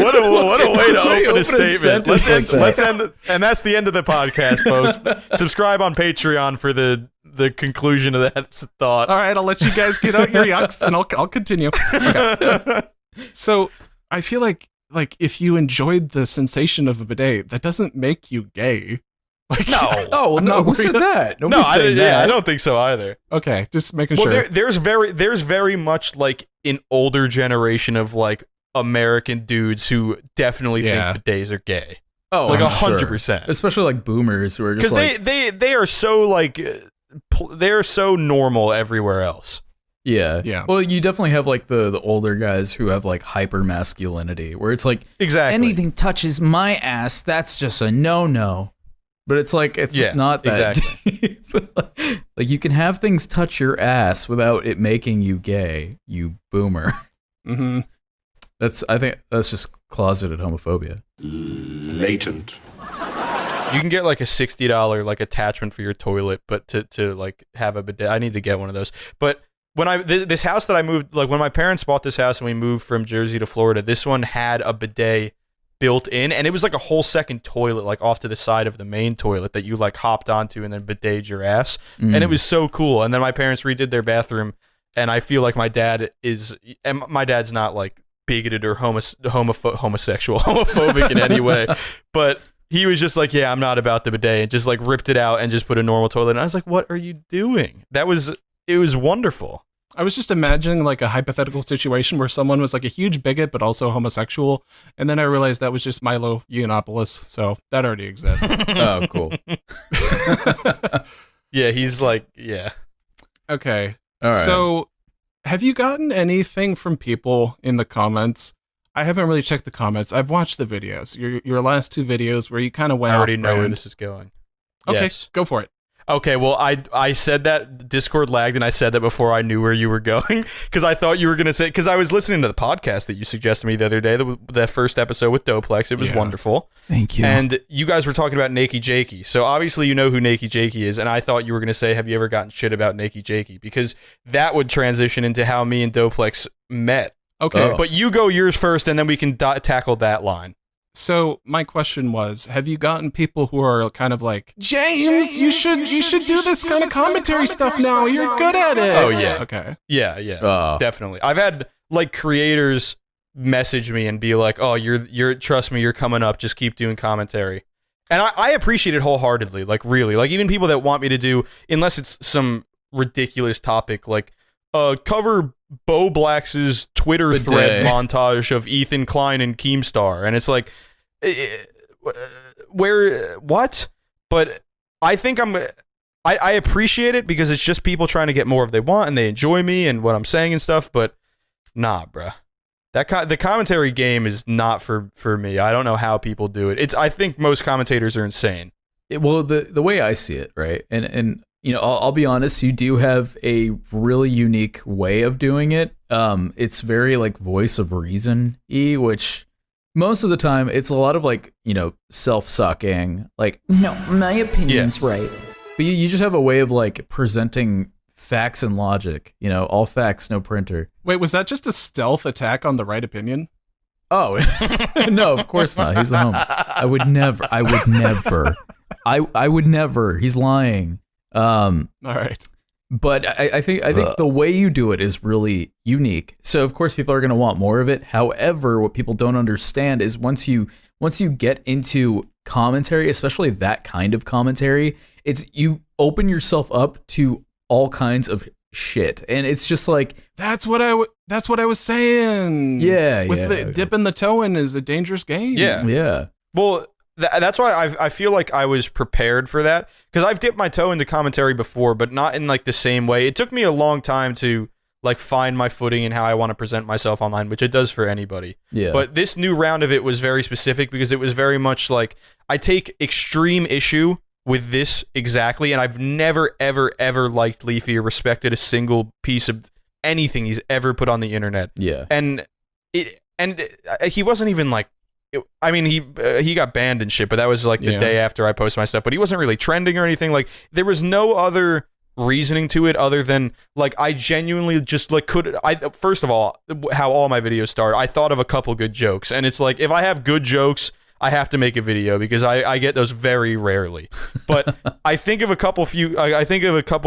What a way to How do you open open a a statement. sentence like that? Let's end, and that's the end of the podcast, folks. Subscribe on Patreon for the conclusion of that thought. all right, I'll let you guys get out your yucks, and I'll continue. Okay. So I feel like if you enjoyed the sensation of a bidet, that doesn't make you gay. Like No. Oh I'm no! not Who said worried. that? No, Nobody's saying that. I don't think so either. Okay, just making Well, sure. there's very much like an older generation of like American dudes who definitely Yeah. think bidets are gay. Oh, Like I'm sure. 100%. Especially like boomers who are just Because like, they are so like they're so normal everywhere else. yeah. Yeah. Well, you definitely have like the older guys who have like hyper masculinity, where it's like Exactly. anything touches my ass, that's just a no. But it's like it's Yeah, not that deep. Like you can have things touch your ass without it making you gay, you boomer. Mm-hmm. I think that's just closeted homophobia. Latent. You can get like a $60 like attachment for your toilet, but to like have a bidet, I need to get one of those. But when this house that I moved, like when my parents bought this house and we moved from Jersey to Florida, this one had a bidet built in, and it was like a whole second toilet, like off to the side of the main toilet that you like hopped onto and then bidetted your ass, and it was so cool. And then my parents redid their bathroom, and I feel like my dad's not like bigoted or homophobic in any way, but he was just like, yeah, I'm not about the bidet, and just like ripped it out and just put a normal toilet. And I was like, what are you doing? It was wonderful. I was just imagining like a hypothetical situation where someone was like a huge bigot but also homosexual, and then I realized that was just Milo Yiannopoulos, so that already exists. Oh, cool. Yeah, he's like, yeah. Okay. All right. So, have you gotten anything from people in the comments? I haven't really checked the comments. I've watched the videos. Your last 2 videos where you kind of went I already off know where brand. this is going. Okay, Yes. go for it. Okay, well, I said that Discord lagged, and I said that before I knew where you were going, because I thought you were going to say, because I was listening to the podcast that you suggested me the other day, the first episode with Doplex. It was wonderful. Thank you. And you guys were talking about Nakey Jakey. So obviously you know who Nakey Jakey is, and I thought you were going to say, have you ever gotten shit about Nakey Jakey? Because that would transition into how me and Doplex met. Okay. Oh. But you go yours first, and then we can tackle that line. So my question was, have you gotten people who are kind of like, James, you should do this kind of commentary stuff now. You're good at it. Oh, yeah. Okay. Yeah, Oh. definitely. I've had like creators message me and be like, "Oh, you're trust me, you're coming up. Just keep doing commentary." And I appreciate it wholeheartedly. Like really, like even people that want me to do, unless it's some ridiculous topic, like cover Bo Blacks's Twitter Good thread day. montage of Ethan Klein and Keemstar, and it's like, where what? But I think I appreciate it because it's just people trying to get more if they want and they enjoy me and what I'm saying and stuff. But nah, bruh. The commentary game is not for me. I don't know how people do it. I think most commentators are insane. Well, the way I see it, right, and you know, I'll be honest, you do have a really unique way of doing it. It's very like voice of reason-y, which most of the time it's a lot of like, you know, self-sucking, like, no, my opinion's right. But you just have a way of like presenting facts and logic, you know, all facts, no printer. Wait, was that just a stealth attack on the right opinion? Oh, no, of course not. He's a homo. I would never. He's lying. All right. But I think the way you do it is really unique. So of course people are going to want more of it. However, what people don't understand is once you get into commentary, especially that kind of commentary, it's you open yourself up to all kinds of shit, and it's just like That's what I was saying. Yeah, With yeah, the okay. dipping the toe in is a dangerous game. Yeah. Well, that's why I feel like I was prepared for that, because I've dipped my toe into commentary before, but not in like the same way. It took me a long time to like find my footing and how I want to present myself online, which it does for anybody. Yeah. But this new round of it was very specific because it was very much like I take extreme issue with this exactly, and I've never ever liked Leafy or respected a single piece of anything he's ever put on the internet. Yeah. And he wasn't even like, I mean, he got banned and shit, but that was like the day after I posted my stuff. But he wasn't really trending or anything. Like there was no other reasoning to it other than like I genuinely just like first of all, how all my videos start, I thought of a couple good jokes, and it's like if I have good jokes, I have to make a video because I get those very rarely. But I think of a couple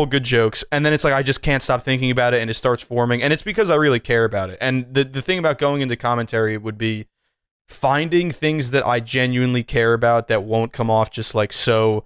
good jokes, and then it's like I just can't stop thinking about it, and it starts forming, and it's because I really care about it. And the thing about going into commentary would be finding things that I genuinely care about that won't come off just like, so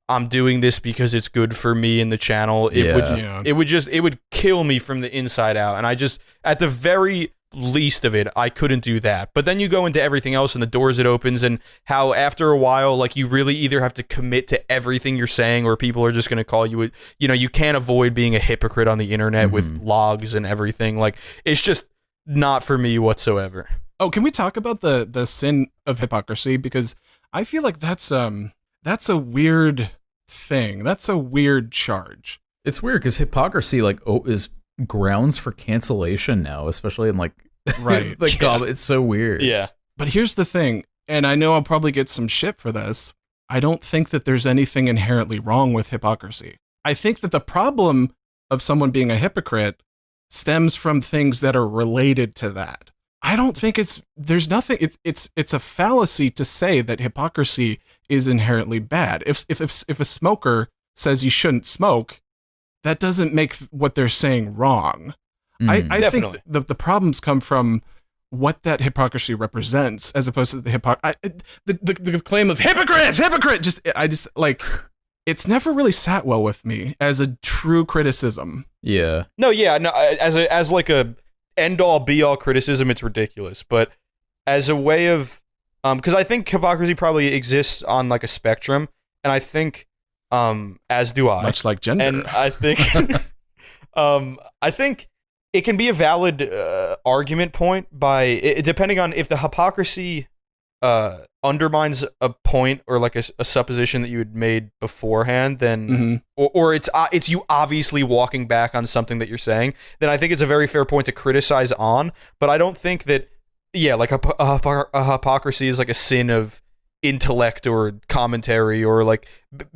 I'm doing this because it's good for me and the channel. It would kill me from the inside out. And I just, at the very least of it, I couldn't do that. But then you go into everything else and the doors it opens, and how after a while, like you really either have to commit to everything you're saying, or people are just going to call you, you know, you can't avoid being a hypocrite on the internet with logs and everything. Like it's just not for me whatsoever. Oh, can we talk about the sin of hypocrisy? Because I feel like that's a weird thing. That's a weird charge. It's weird because hypocrisy like is grounds for cancellation now, especially in like Right. It's so weird. Yeah. But here's the thing, and I know I'll probably get some shit for this. I don't think that there's anything inherently wrong with hypocrisy. I think that the problem of someone being a hypocrite stems from things that are related to that. I don't think it's a fallacy to say that hypocrisy is inherently bad. If a smoker says you shouldn't smoke, that doesn't make what they're saying wrong. I think the problems come from what that hypocrisy represents, as opposed to the claim of hypocrite. Just it's never really sat well with me as a true criticism. Yeah. No, yeah, no. As like a end all be all criticism, it's ridiculous. But as a way of, because I think hypocrisy probably exists on like a spectrum, and I think, as do I, Much like gender. and I think, I think it can be a valid argument point depending on if the hypocrisy undermines a point or like a supposition that you had made beforehand, then or it's you obviously walking back on something that you're saying, then I think it's a very fair point to criticize on. But I don't think that like a hypocrisy is like a sin of intellect or commentary or like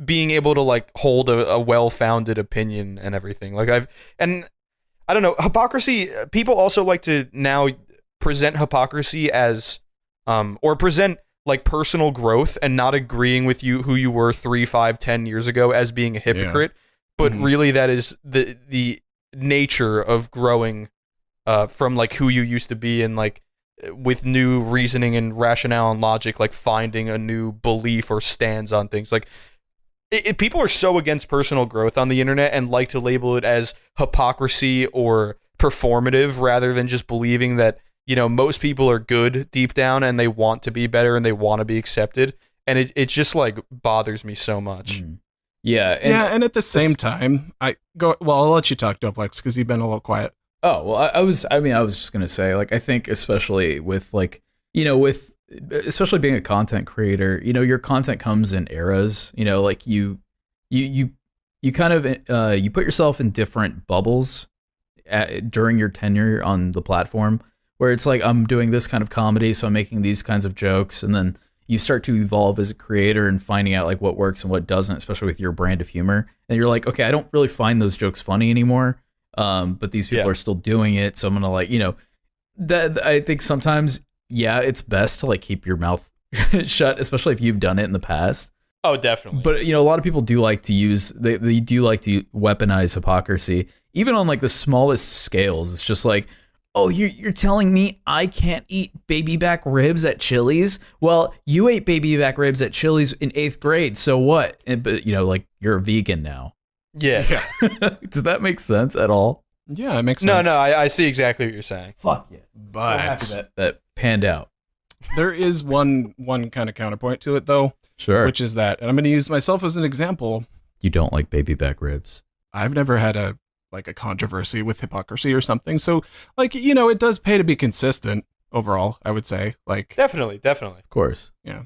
being able to like hold a well-founded opinion and everything. Like I don't know, hypocrisy, people also like to now present hypocrisy as or present like personal growth and not agreeing with you who you were 3, 5, 10 years ago as being a hypocrite. But really that is the nature of growing from like who you used to be, and like with new reasoning and rationale and logic, like finding a new belief or stands on things. Like people are so against personal growth on the internet and like to label it as hypocrisy or performative rather than just believing that, you know, most people are good deep down and they want to be better and they want to be accepted. And it just like bothers me so much. Yeah. And at the same time, I'll let you talk, Doplex, because you've been a little quiet. Oh, well, I was just going to say, like, I think especially with like, you know, especially being a content creator, you know, your content comes in eras, you know, like you kind of, you put yourself in different bubbles during your tenure on the platform, where it's like, I'm doing this kind of comedy, so I'm making these kinds of jokes. And then you start to evolve as a creator and finding out like what works and what doesn't, especially with your brand of humor. And you're like, okay, I don't really find those jokes funny anymore. But these people are still doing it. So I'm going to like, you know, that I think sometimes, it's best to like keep your mouth shut, especially if you've done it in the past. Oh, definitely. But, you know, a lot of people do like to they do like to weaponize hypocrisy, even on like the smallest scales. It's just like, oh, you're telling me I can't eat baby back ribs at Chili's? Well, you ate baby back ribs at Chili's in 8th grade. So what? But, you know, like you're a vegan now. Yeah. Does that make sense at all? Yeah, it makes sense. No, I see exactly what you're saying. Fuck yeah. But So happy that panned out. there is one kind of counterpoint to it, though, Sure. which is that, and I'm going to use myself as an example. You don't like baby back ribs. I've never had a controversy with hypocrisy or something. So, like, you know, it does pay to be consistent overall, I would say. Like, Definitely. Of course. yeah.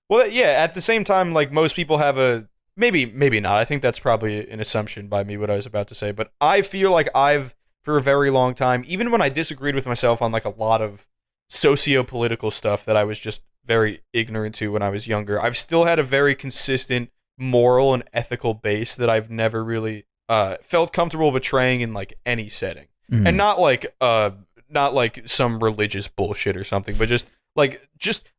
Well, yeah, at the same time, like most people have maybe not. I think that's probably an assumption by me, what I was about to say. But I feel like I've, for a very long time, even when I disagreed with myself on like a lot of socio-political stuff that I was just very ignorant to when I was younger, I've still had a very consistent moral and ethical base that I've never really felt comfortable betraying in like any setting. And not like some religious bullshit or something, but just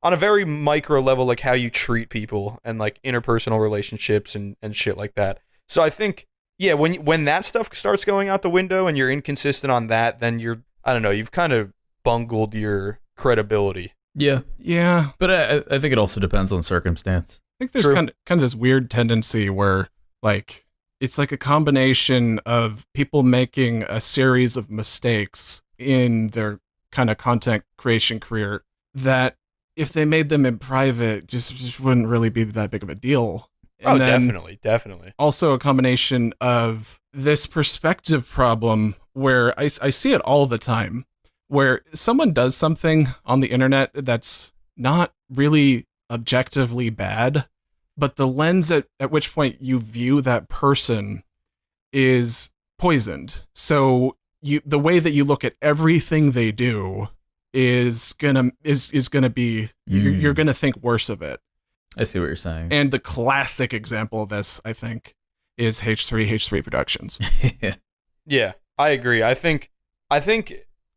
on a very micro level, like how you treat people and like interpersonal relationships and shit like that. So I think, yeah, when that stuff starts going out the window and you're inconsistent on that, then you've kind of bungled your credibility. Yeah. Yeah. But I think it also depends on circumstance. I think there's True. kind of this weird tendency where, like, it's like a combination of people making a series of mistakes in their kind of content creation career that if they made them in private just wouldn't really be that big of a deal. And then Definitely. also a combination of this perspective problem where I see it all the time, where someone does something on the internet that's not really objectively bad, but the lens at which point you view that person is poisoned. So the way that you look at everything they do is gonna be you're gonna think worse of it. I see what you're saying. And the classic example of this, I think, is H3 Productions. Yeah. I agree. I think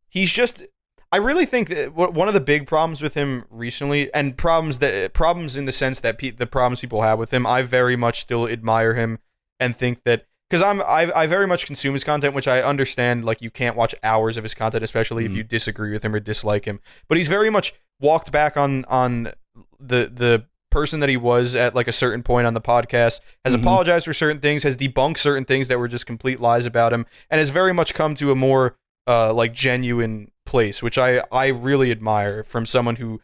he's just. I really think that one of the big problems with him recently, and problems in the sense that the problems people have with him, I very much still admire him and think that, because I very much consume his content, which I understand, like, you can't watch hours of his content, especially if you disagree with him or dislike him. But he's very much walked back on the person that he was at like a certain point on the podcast, has apologized for certain things, has debunked certain things that were just complete lies about him, and has very much come to a more like genuine place, which I really admire from someone who,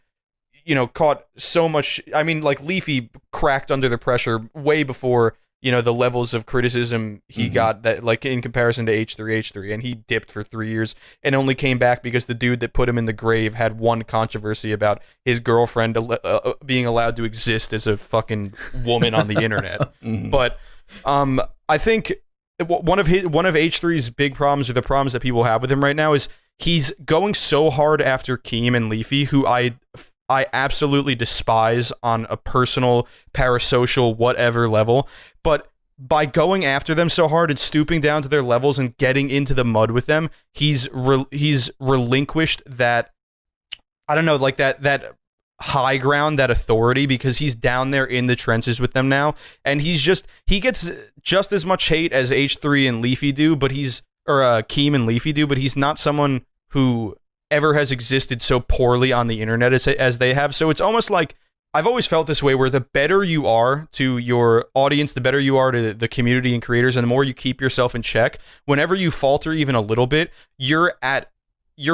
you know, caught so much. I mean, like Leafy cracked under the pressure way before, you know, the levels of criticism he got, that like in comparison to H3, and he dipped for 3 years and only came back because the dude that put him in the grave had one controversy about his girlfriend being allowed to exist as a fucking woman on the internet. But I think one of H3's big problems, or the problems that people have with him right now, is he's going so hard after Keem and Leafy, who I absolutely despise on a personal, parasocial, whatever level. But by going after them so hard and stooping down to their levels and getting into the mud with them, he's relinquished that, I don't know, like that high ground, that authority, because he's down there in the trenches with them now, and he gets just as much hate as H3 and Leafy do, but Keem and Leafy do, but he's not someone who ever has existed so poorly on the internet as they have. So it's almost like, I've always felt this way, where the better you are to your audience, the better you are to the community and creators, and the more you keep yourself in check, whenever you falter even a little bit, you're going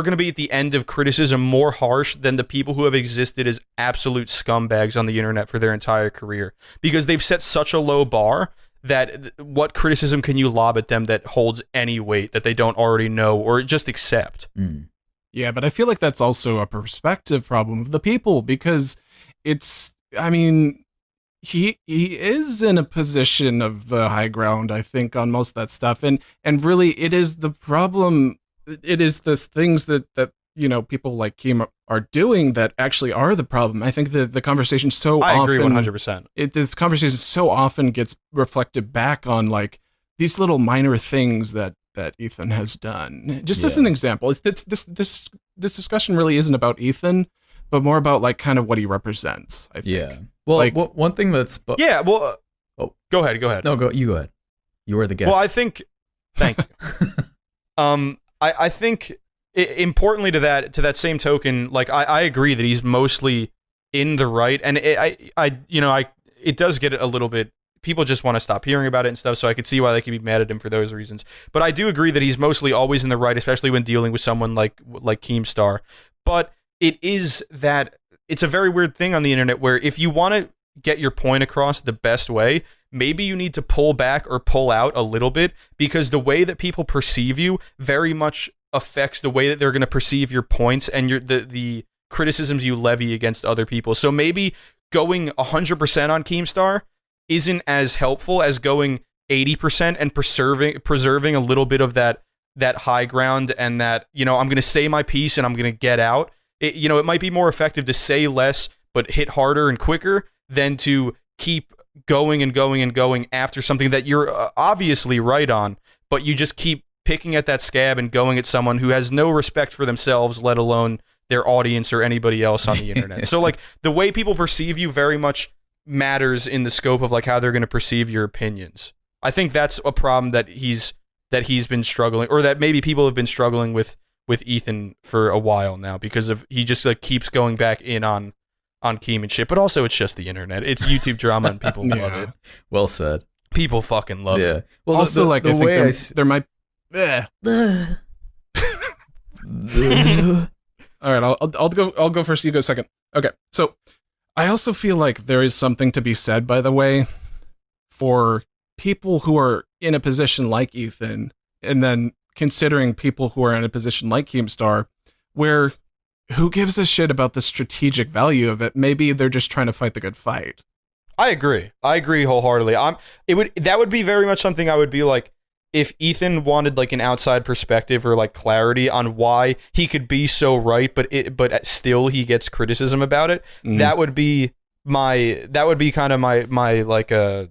to be at the end of criticism more harsh than the people who have existed as absolute scumbags on the internet for their entire career, because they've set such a low bar that what criticism can you lob at them that holds any weight that they don't already know or just accept? Yeah, but I feel like that's also a perspective problem of the people, because I mean, he is in a position of the high ground, I think, on most of that stuff. And really, it is the problem. It is this things that you know, people like Keem are doing that actually are the problem. I think the conversation I agree 100%. This conversation so often gets reflected back on like these little minor things that Ethan has done. Just as an example, this discussion really isn't about Ethan, but more about like kind of what he represents, I think. Yeah. Well, like, one thing that's... Yeah, well... Go ahead. No, you go ahead. You were the guest. Well, I think... Thank you. I think, importantly to that same token, like, I agree that he's mostly in the right, and it does get a little bit... People just want to stop hearing about it and stuff, so I could see why they could be mad at him for those reasons. But I do agree that he's mostly always in the right, especially when dealing with someone like Keemstar. But it's a very weird thing on the internet, where if you want to get your point across the best way, maybe you need to pull back or pull out a little bit, because the way that people perceive you very much affects the way that they're going to perceive your points and the criticisms you levy against other people. So maybe going 100% on Keemstar isn't as helpful as going 80% and preserving a little bit of that high ground, and that, you know, I'm going to say my piece and I'm going to get out. It might be more effective to say less but hit harder and quicker than to keep going and going and going after something that you're obviously right on, but you just keep picking at that scab and going at someone who has no respect for themselves, let alone their audience or anybody else on the internet. So like, the way people perceive you very much matters in the scope of like how they're going to perceive your opinions. I think that's a problem that he's been struggling, or that maybe people have been struggling with Ethan for a while now, because of he just like keeps going back in on Keem and shit. But also, it's just the internet. It's YouTube drama and people love it. Well said. People fucking love it. Well, also, like, I think there might... All right, I'll go first, you go second. Okay, so I also feel like there is something to be said, by the way, for people who are in a position like Ethan, and then considering people who are in a position like Keemstar, where who gives a shit about the strategic value of it? Maybe they're just trying to fight the good fight. I agree wholeheartedly. That would be very much something I would be like, if Ethan wanted like an outside perspective or like clarity on why he could be so right, but still he gets criticism about it. That would be kind of my like a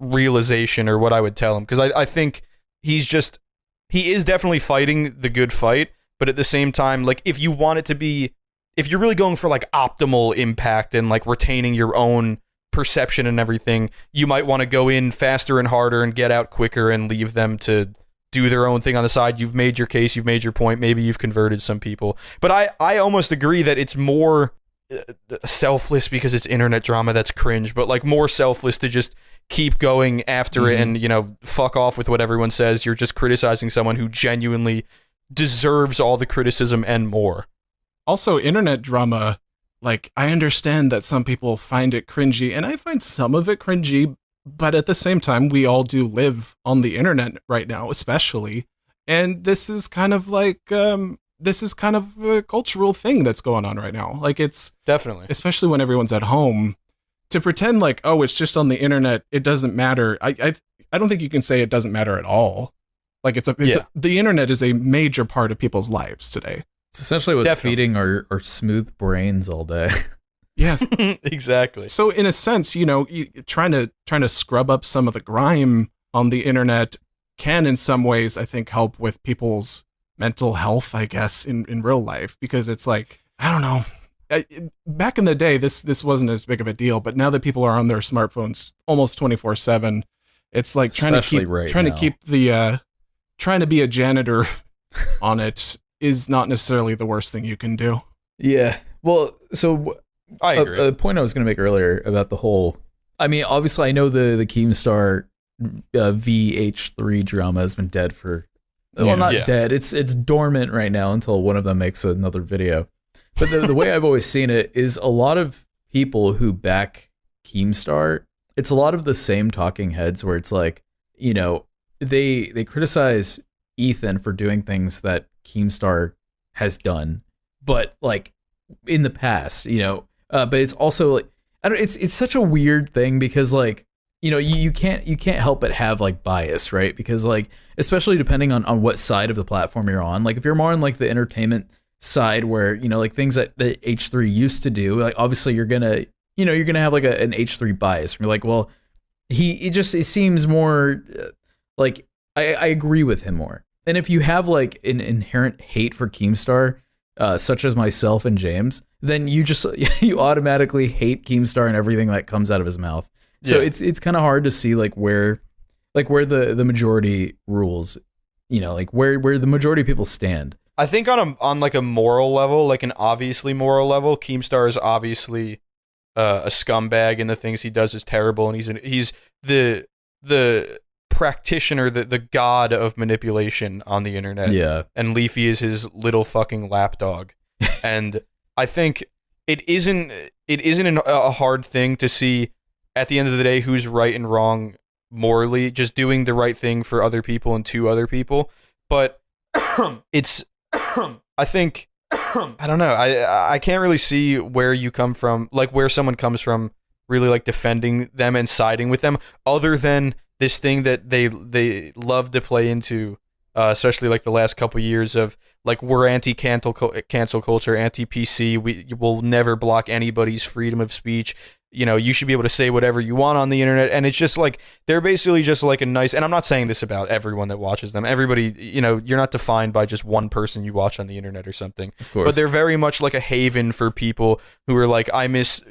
realization, or what I would tell him, because I think he is definitely fighting the good fight, but at the same time, like, if you're really going for like optimal impact and like retaining your own perception and everything, you might want to go in faster and harder and get out quicker and leave them to do their own thing on the side. You've made your case, you've made your point, maybe you've converted some people. But I almost agree that it's more selfless because it's internet drama that's cringe, but like more selfless to just keep going after it and, you know, fuck off with what everyone says. You're just criticizing someone who genuinely deserves all the criticism and more. Also, internet drama, like, I understand that some people find it cringy, and I find some of it cringy, but at the same time, we all do live on the internet right now, especially. And this is kind of like, this is kind of a cultural thing that's going on right now. Like, it's Definitely. especially when everyone's at home, to pretend like, oh, it's just on the internet, it doesn't matter. I don't think you can say it doesn't matter at all. Like, the internet is a major part of people's lives today. It's essentially what's Definitely. feeding our smooth brains all day. Yes. Exactly. So in a sense, you know, trying to scrub up some of the grime on the internet can, in some ways, I think, help with people's mental health, I guess, in real life, because it's like, I don't know. Back in the day, this wasn't as big of a deal, but now that people are on their smartphones almost 24/7, it's like trying Especially to right now. keep the trying to be a janitor on it is not necessarily the worst thing you can do. Yeah. Well, so I agree. a point I was going to make earlier about the whole. I mean, obviously, I know the Keemstar VH3 drama has been dead for. Well, not Yeah. dead. It's dormant right now until one of them makes another video. But the way I've always seen it is a lot of people who back Keemstar. It's a lot of the same talking heads where it's like, you know, they criticize Ethan for doing things that Keemstar has done, but like in the past, you know. But it's also like, I don't. It's such a weird thing because like, you know, you can't help but have like bias, right? Because like, especially depending on what side of the platform you're on. Like if you're more on like the entertainment side where, you know, like things that the H3 used to do, like obviously you're gonna have like an H3 bias. You're like, well, it seems more like I agree with him more. And if you have like an inherent hate for Keemstar, such as myself and James, then you automatically hate Keemstar and everything that comes out of his mouth. So Yeah. it's kind of hard to see like where the majority rules, you know, like where the majority of people stand. I think on like a moral level, like an obviously moral level, Keemstar is obviously a scumbag, and the things he does is terrible, and he's the practitioner, the god of manipulation on the internet. Yeah. And Leafy is his little fucking lapdog. And I think it isn't a hard thing to see at the end of the day who's right and wrong morally, just doing the right thing for other people and to other people. But it's I think I don't know. I can't really see where you come from, like where someone comes from really like defending them and siding with them, other than this thing that they love to play into, especially like the last couple years of like, we're anti-cancel culture, anti-PC. We will never block anybody's freedom of speech. You know, you should be able to say whatever you want on the internet. And it's just like, they're basically just like a nice, and I'm not saying this about everyone that watches them. Everybody, you know, you're not defined by just one person you watch on the internet or something. Of course. But they're very much like a haven for people who are like, I miss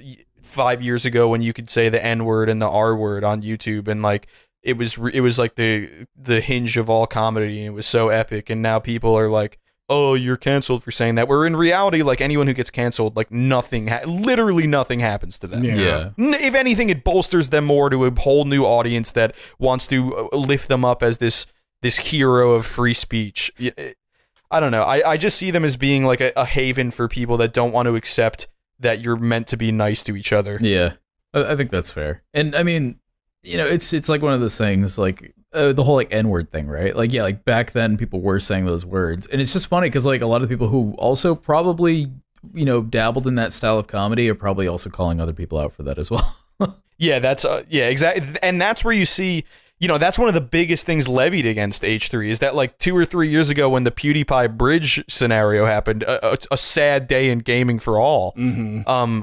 5 years ago when you could say the N word and the R word on YouTube, and like it was like the hinge of all comedy, and it was so epic. And now people are like, oh, you're canceled for saying that. Where in reality, like anyone who gets canceled, like literally nothing happens to them. Yeah. If anything, it bolsters them more to a whole new audience that wants to lift them up as this hero of free speech. I don't know. I just see them as being like a haven for people that don't want to accept that you're meant to be nice to each other. Yeah, I think that's fair. And I mean, you know, it's like one of those things, like the whole like N-word thing, right? Like, yeah, like back then people were saying those words, and it's just funny because like a lot of people who also probably, you know, dabbled in that style of comedy are probably also calling other people out for that as well. Yeah, that's exactly, and that's where you see, you know, that's one of the biggest things levied against H3 is that like 2 or 3 years ago when the PewDiePie bridge scenario happened, a sad day in gaming for all. Mm-hmm.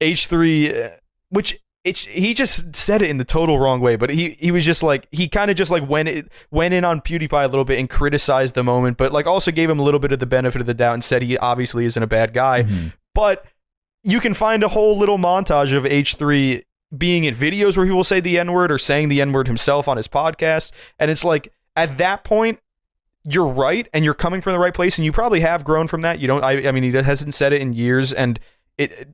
H3, which he just said it in the total wrong way, but he was just like, he kind of just like went in on PewDiePie a little bit and criticized the moment, but like also gave him a little bit of the benefit of the doubt and said he obviously isn't a bad guy. Mm-hmm. But you can find a whole little montage of H3 being in videos where people say the N-word or saying the N-word himself on his podcast, and it's like, at that point, you're right and you're coming from the right place, and you probably have grown from that. You don't. I mean, he hasn't said it in years, and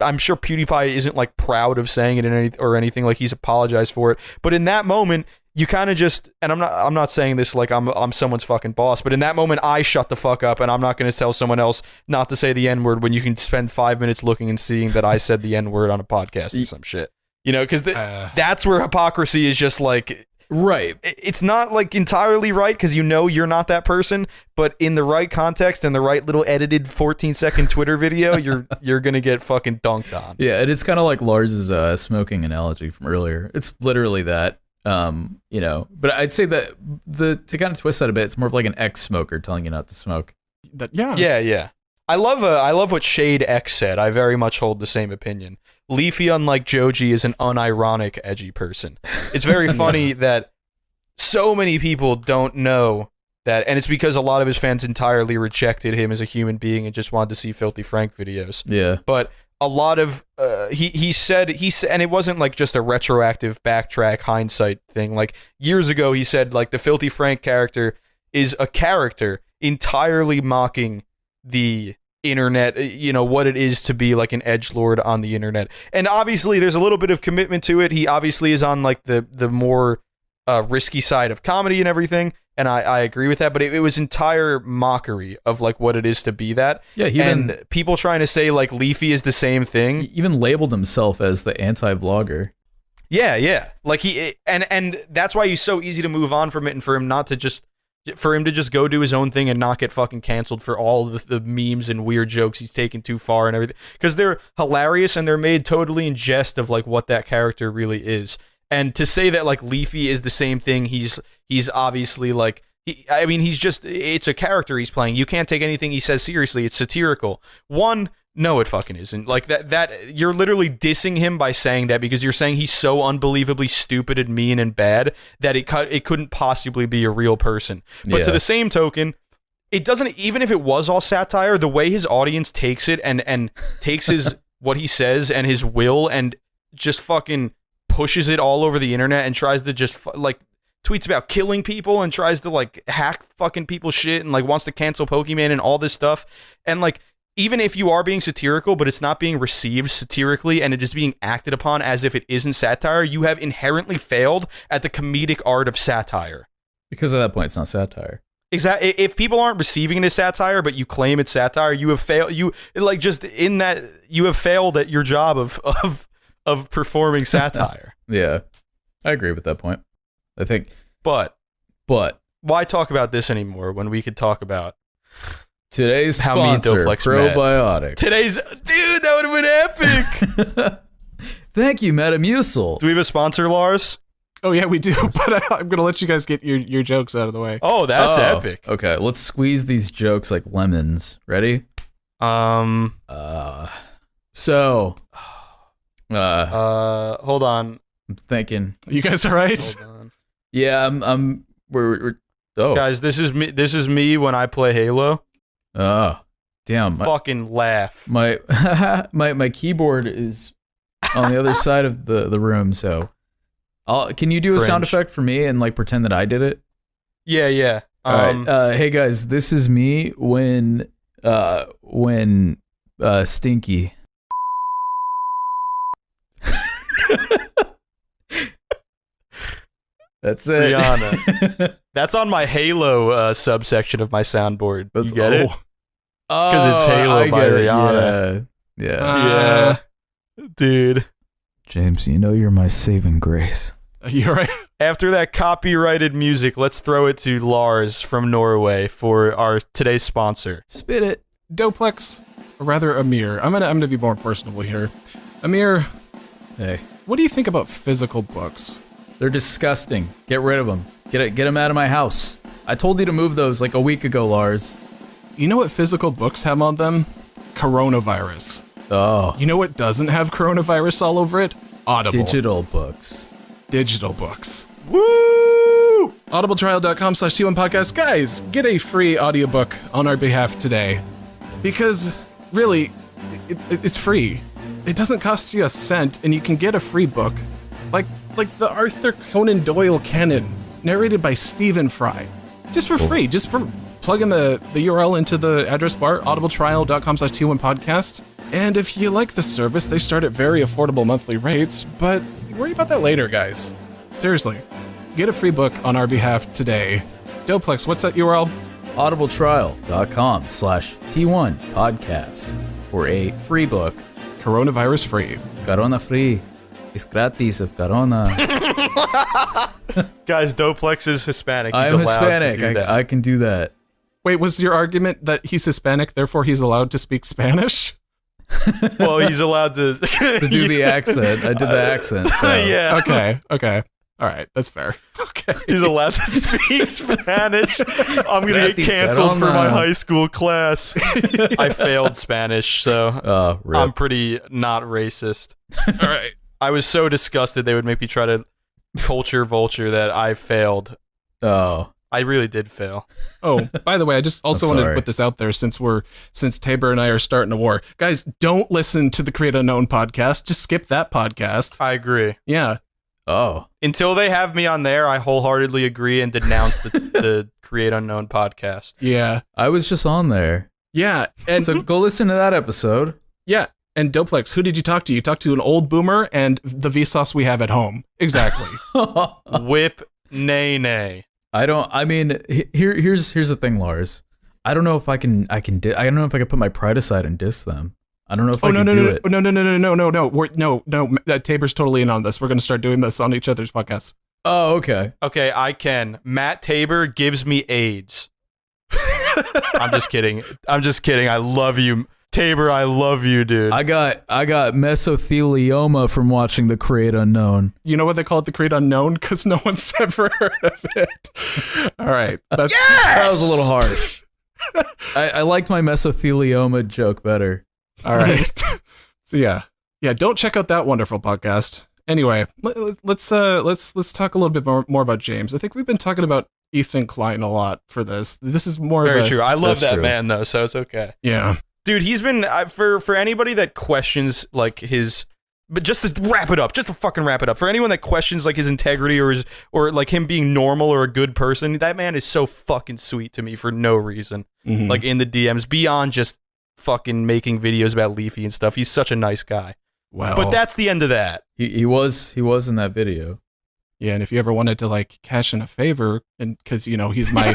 I'm sure PewDiePie isn't like proud of saying it or anything, like he's apologized for it. But in that moment, you kind of just, and I'm not saying this like I'm someone's fucking boss, but in that moment, I shut the fuck up, and I'm not going to tell someone else not to say the N-word when you can spend 5 minutes looking and seeing that I said the N-word on a podcast or some shit. You know, because that's where hypocrisy is just like. Right. It's not like entirely right because you know you're not that person, but in the right context and the right little edited 14-second Twitter video, you're going to get fucking dunked on. Yeah, and it's kind of like Lars's smoking analogy from earlier. It's literally that, you know. But I'd say that to kind of twist that a bit, it's more of like an ex-smoker telling you not to smoke. Yeah. I love what Shade X said. I very much hold the same opinion. Leafy, unlike Joji, is an unironic edgy person. It's very funny that so many people don't know that, and it's because a lot of his fans entirely rejected him as a human being and just wanted to see Filthy Frank videos. Yeah. But a lot of he said, and it wasn't like just a retroactive backtrack hindsight thing. Like years ago, he said like the Filthy Frank character is a character entirely mocking the internet, you know, what it is to be like an edgelord on the internet. And obviously there's a little bit of commitment to it. He obviously is on like the more risky side of comedy and everything, and I agree with that, but it was entire mockery of like what it is to be that. Yeah, and people trying to say like Leafy is the same thing. He even labeled himself as the anti-vlogger. Yeah. Like he and that's why he's so easy to move on from it, and for him to just go do his own thing and not get fucking canceled for all the memes and weird jokes he's taken too far and everything. Because they're hilarious and they're made totally in jest of like what that character really is. And to say that like Leafy is the same thing, he's obviously like, it's a character he's playing. You can't take anything he says seriously. It's satirical. No, it fucking isn't. Like that you're literally dissing him by saying that, because you're saying he's so unbelievably stupid and mean and bad that it couldn't possibly be a real person. But to the same token, it doesn't, even if it was all satire, the way his audience takes it and takes his what he says and his will and just fucking pushes it all over the internet and tries to just like tweets about killing people and tries to like hack fucking people's shit and like wants to cancel Pokemon and all this stuff. And like, even if you are being satirical, but it's not being received satirically and it is being acted upon as if it isn't satire, you have inherently failed at the comedic art of satire. Because at that point, it's not satire. Exactly. If people aren't receiving it as satire, but you claim it's satire, you have failed. You like just in that you have failed at your job of performing satire. Yeah, I agree with that point. I think, but why talk about this anymore when we could talk about today's how me and sponsor, Doplex probiotics. Dude, that would have been epic. Thank you, Metamucil. Do we have a sponsor, Lars? Oh yeah, we do. But I'm gonna let you guys get your jokes out of the way. Oh, that's epic. Okay, let's squeeze these jokes like lemons. Ready? Hold on. I'm thinking. You guys all right? Hold on. Yeah, we're Guys, this is me when I play Halo. Oh, damn. Fucking laugh. My my keyboard is on the other side of the room, so can you do a sound effect for me and like pretend that I did it? Yeah. All right. Hey guys, this is me when Stinky. That's it. Rihanna. That's on my Halo subsection of my soundboard. You get it? Because it's Halo by Rihanna. Yeah. Dude. James, you know you're my saving grace. You're right. After that copyrighted music, let's throw it to Lars from Norway for our today's sponsor. Spit it. Doplex, or rather Amir. I'm gonna be more personable here. Amir, hey, what do you think about physical books? They're disgusting. Get rid of them. Get them out of my house. I told you to move those like a week ago, Lars. You know what physical books have on them? Coronavirus. Oh. You know what doesn't have coronavirus all over it? Audible. Digital books. Digital books. Woo! Audibletrial.com/T1 podcast. Guys, get a free audiobook on our behalf today. Because, really, it's free. It doesn't cost you a cent, and you can get a free book. Like the Arthur Conan Doyle canon, narrated by Stephen Fry. Just for free. Just for plug in the URL into the address bar, audibletrial.com/T1 podcast. And if you like the service, they start at very affordable monthly rates, but worry about that later, guys. Seriously, get a free book on our behalf today. Doplex, what's that URL? audibletrial.com/T1 podcast for a free book. Coronavirus free. Corona free. Es gratis of Corona. Guys, Doplex is Hispanic. He's I'm allowed Hispanic. To do that. I can do that. Wait, was your argument that he's Hispanic, therefore he's allowed to speak Spanish? Well, he's allowed to To do the accent. I did the accent. So. Yeah. Okay. All right, that's fair. Okay. He's allowed to speak Spanish. I'm going to get Gratis canceled for my Corona. high school class. I failed Spanish, so Rip. I'm pretty not racist. All right. I was so disgusted they would make me try to culture vulture that I failed. Oh. I really did fail. Oh, by the way, I just also wanted to sorry. put this out there since Tabor and I are starting a war. Guys, don't listen to the Create Unknown podcast. Just skip that podcast. I agree. Yeah. Oh. Until they have me on there, I wholeheartedly agree and denounce the Create Unknown podcast. Yeah. I was just on there. Yeah. And So go listen to that episode. yeah. And Doplex, who did you talk to? You talked to an old boomer and the Vsauce we have at home. Exactly. Whip nay. Here's the thing, Lars. I don't know if I don't know if I can put my pride aside and diss them. I don't know if I can do it. No. Tabor's totally in on this. We're going to start doing this on each other's podcasts. Oh, okay. Okay, I can. Matt Tabor gives me AIDS. I'm just kidding. I love you. Tabor, I love you, dude. I got mesothelioma from watching the Create Unknown. You know what they call it, the Create Unknown? Because no one's ever heard of it. All right. That's That was a little harsh. I liked my mesothelioma joke better. all right. So yeah. Don't check out that wonderful podcast. Anyway, let's talk a little bit more about James. I think we've been talking about Ethan Klein a lot for this. This is more Very of a, true. I love That's that true. man though, so it's okay. Yeah. Dude, he's been for anybody that questions like his, but just to wrap it up, for anyone that questions like his integrity or like him being normal or a good person, that man is so fucking sweet to me for no reason. Mhm. Like in the DMs, beyond just fucking making videos about Leafy and stuff. He's such a nice guy. Well, But that's the end of that. He was in that video. yeah, and if you ever wanted to like cash in a favor, and because he's my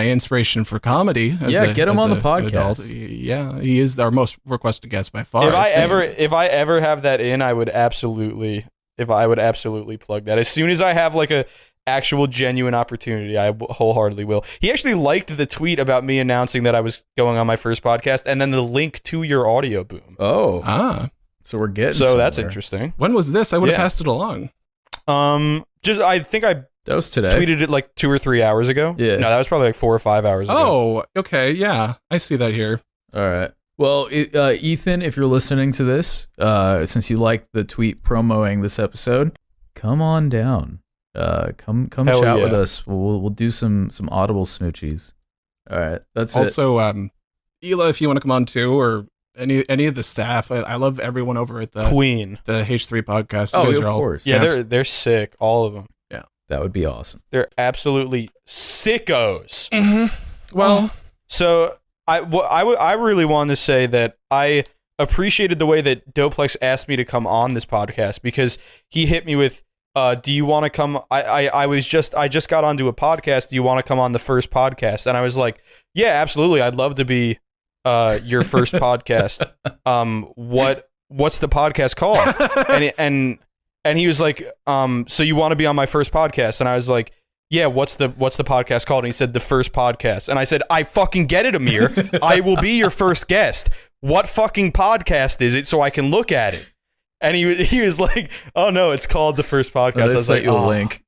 inspiration for comedy. Yeah, get him on the an podcast. Yeah, he is our most requested guest by far. If I think. ever have that in, I would absolutely plug that. As soon as I have like a actual genuine opportunity, I wholeheartedly will. He actually liked the tweet about me announcing that I was going on my first podcast, and then the link to your audio boom. Oh. So we're getting So that's somewhere. interesting. When was this? I would have Yeah. passed it along. I think I That was today. tweeted it like 2 or 3 hours ago. Yeah. No, that was probably like 4 or 5 hours ago. Oh, okay, yeah, I see that here. All right. Well, Ethan, if you're listening to this, since you liked the tweet promoting this episode, come on down. Come Hell chat yeah. with us. We'll do some Audible smoochies. All right. That's it. Also, Ela, if you want to come on too, or any of the staff, I love everyone over at the Queen. H3 podcast. Oh, You guys of are all course. Yeah, champs. they're sick. All of them. That would be awesome. They're absolutely sickos. Well, So I really wanted to say that I appreciated the way that Doplex asked me to come on this podcast, because he hit me with, do you want to come? I just got onto a podcast. Do you want to come on the first podcast? And I was like, yeah, absolutely. I'd love to be your first podcast. What's the podcast called? And he was like, so you want to be on my first podcast? And I was like, yeah, what's the podcast called? And he said, The First Podcast. And I said, I fucking get it, Amir. I will be your first guest. What fucking podcast is it so I can look at it? And he was like, oh no, it's called The First Podcast. I was like, you a oh, link.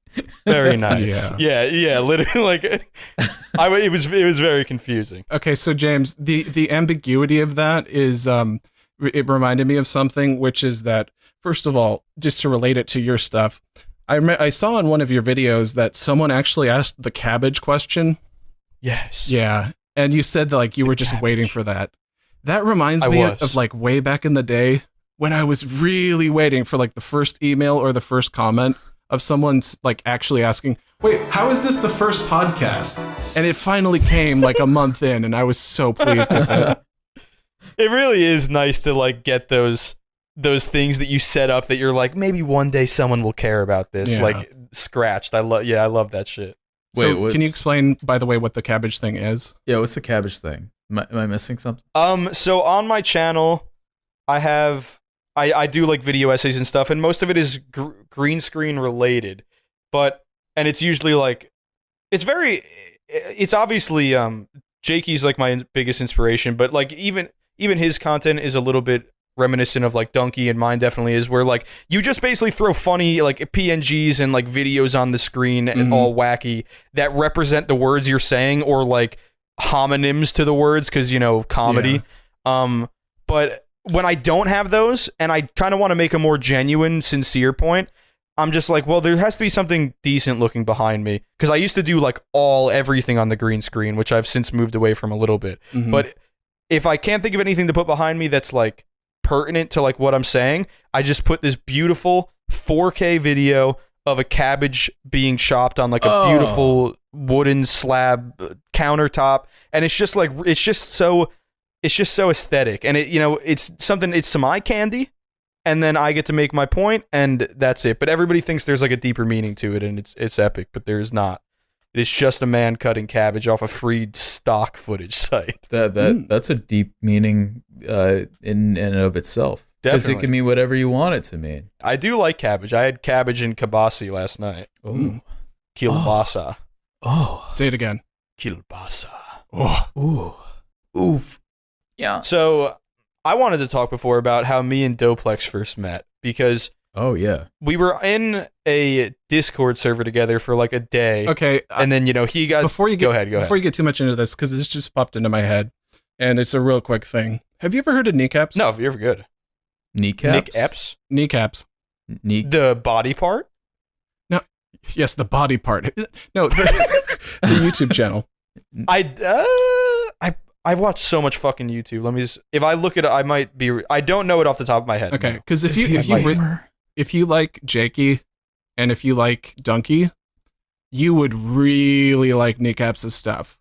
very nice. Yeah, literally, like, it was very confusing. okay, so James, the ambiguity of that is, it reminded me of something, which is that, first of all, just to relate it to your stuff, I saw in one of your videos that someone actually asked the cabbage question. Yes. Yeah, and you said that like you were just waiting for that. That reminds me was. of like way back in the day when I was really waiting for like the first email or the first comment of someone's like actually asking, wait, how is this the first podcast? And it finally came like a month in, and I was so pleased with it. It really is nice to like get those things that you set up that you're like, maybe one day someone will care about this. Yeah. Like scratched. I love that shit. So Wait, can you explain, by the way, what the cabbage thing is? Yeah, what's the cabbage thing? Am I missing something? So on my channel, I do like video essays and stuff, and most of it is green screen related, and it's usually like, it's obviously, Jakey's like my biggest inspiration, but like even his content is a little bit reminiscent of like Donkey, and mine definitely is, where like you just basically throw funny like PNGs and like videos on the screen and all wacky that represent the words you're saying, or like homonyms to the words, because comedy. But when I don't have those and I kind of want to make a more genuine, sincere point, I'm just like, well, there has to be something decent looking behind me, because I used to do like everything on the green screen, which I've since moved away from a little bit. But if I can't think of anything to put behind me that's like pertinent to like what I'm saying, I just put this beautiful 4K video of a cabbage being chopped on like a beautiful wooden slab countertop, and it's just so aesthetic, and it's some eye candy, and then I get to make my point, and that's it. But everybody thinks there's like a deeper meaning to it, and it's epic, but there's not. It is just a man cutting cabbage off a free stock footage site. That's a deep meaning in and of itself. Because it Definitely. can mean whatever you want it to mean. I do like cabbage. I had cabbage and kibasi last night. Ooh. Kielbasa. Oh. Say it again. Kielbasa. Oh. Ooh. Oof. Yeah. So I wanted to talk before about how me and Doplex first met, because Oh, yeah. we were in a Discord server together for like a day. Okay. And then, he got... Before you go ahead. Before you get too much into this, because this just popped into my head, and it's a real quick thing. Have you ever heard of kneecaps? No, if you're ever good. Kneecaps? Nick Epps? Kneecaps. The body part? Yes, the body part. No, the YouTube channel. I've watched so much fucking YouTube. Let me just... If I look at it, I might be... I don't know it off the top of my head. Okay, no. because Is he a gamer? if you like Jakey and if you like Donkey, you would really like Kneecaps' stuff.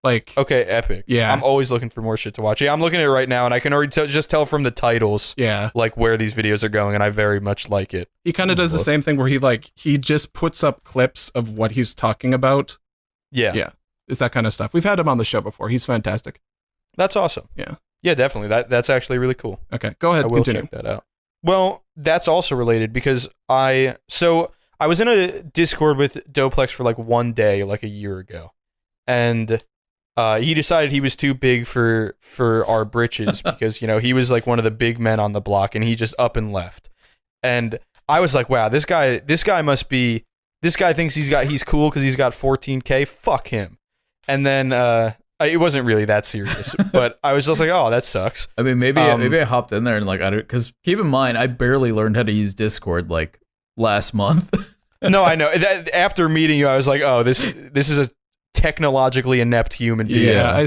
Like, Okay, epic. Yeah. I'm always looking for more shit to watch. Yeah, I'm looking at it right now, and I can already just tell from the titles yeah, like where these videos are going, and I very much like it. he kind of does the same thing where he just puts up clips of what he's talking about. Yeah. Yeah. It's that kind of stuff. We've had him on the show before. He's fantastic. That's awesome. Yeah. Yeah, definitely. That's actually really cool. Okay, go ahead. I will Continue. check that out. Well, that's also related, because I was in a Discord with Doplex for like one day, like a year ago, and he decided he was too big for our britches because he was like one of the big men on the block, and he just up and left. And I was like, wow, this guy thinks he's cool because he's got 14K. Fuck him. And then it wasn't really that serious, but I was just like, oh, that sucks. I mean, maybe I hopped in there and like, because keep in mind, I barely learned how to use Discord like last month. No, I know. After meeting you, I was like, oh, this is a technologically inept human being. Yeah,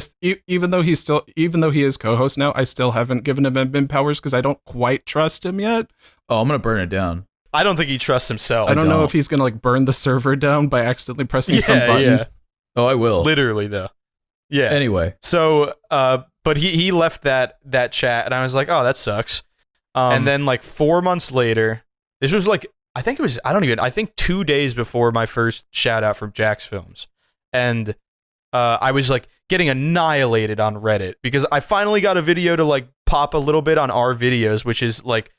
even though he is co-host now, I still haven't given him admin powers because I don't quite trust him yet. Oh, I'm gonna burn it down. I don't think he trusts himself. I don't know don't. if he's gonna like burn the server down by accidentally pressing some button. Yeah. Oh, I will. Literally, though. Yeah. Anyway, So, but he left that chat, and I was like, oh, that sucks. And then like 4 months later, this was like, I think 2 days before my first shout out from Jack's Films. And I was like getting annihilated on Reddit because I finally got a video to like pop a little bit on our videos, which is like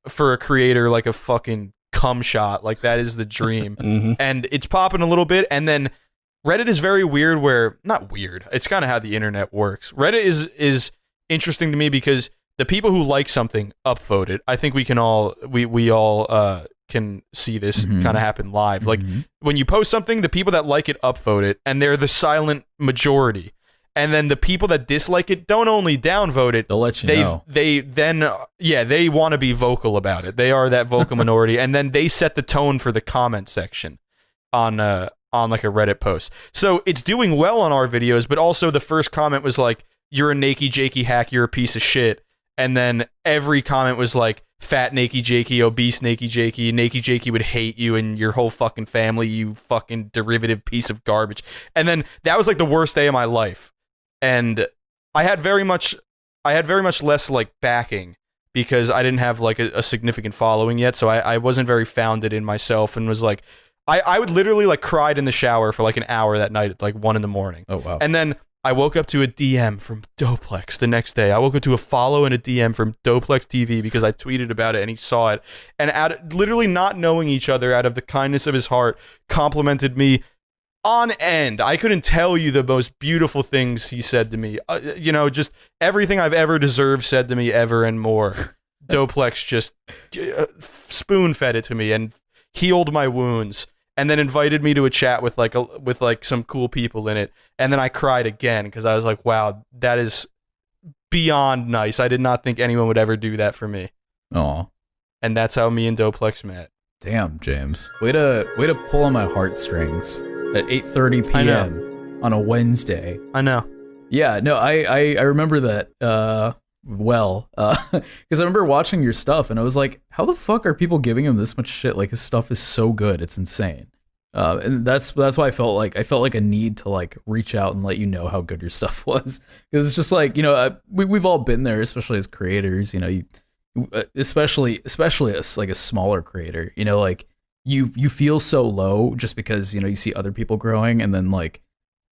for a creator like a fucking cum shot. Like that is the dream. Mhm. And it's popping a little bit, and then Reddit is very weird not weird. It's kind of how the internet works. Reddit is interesting to me because the people who like something upvote it. I think we all can see this Mhm. kind of happen live. Like when you post something, the people that like it upvote it, and they're the silent majority. And then the people that dislike it don't only downvote it, they'll let you know. They want to be vocal about it. They are that vocal minority, and then they set the tone for the comment section on like a Reddit post. So it's doing well on our videos, but also the first comment was like, "You're a naked Jakey hack. You're a piece of shit." And then every comment was like, "Fat naked Jakey, obese naked Jakey would hate you and your whole fucking family, you fucking derivative piece of garbage." And then that was like the worst day of my life. And I had very much I had very much less like backing because I didn't have like a significant following yet, so I wasn't very founded in myself, and was like, I would literally like cried in the shower for like an hour that night at like 1 a.m. Oh wow. And then I woke up to a DM from Doplex the next day. I woke up to a follow and a DM from Doplex TV because I tweeted about it and he saw it. And literally not knowing each other, out of the kindness of his heart, complimented me on end. I couldn't tell you the most beautiful things he said to me. Just everything I've ever deserved said to me, ever and more. Doplex just spoon fed it to me and healed my wounds. And then invited me to a chat with some cool people in it, and then I cried again because I was like, "Wow, that is beyond nice." I did not think anyone would ever do that for me. Aw. And that's how me and Doplex met. Damn, James. Way to pull on my heartstrings at 8:30 p.m. on a Wednesday. I know. Yeah, no, I remember that well, because I remember watching your stuff and I was like, how the fuck are people giving him this much shit? Like, his stuff is so good, it's insane. And that's why I felt like a need to like reach out and let you know how good your stuff was, because it's just like, we've all been there, especially as creators, especially as like a smaller creator, like you feel so low just because you see other people growing, and then like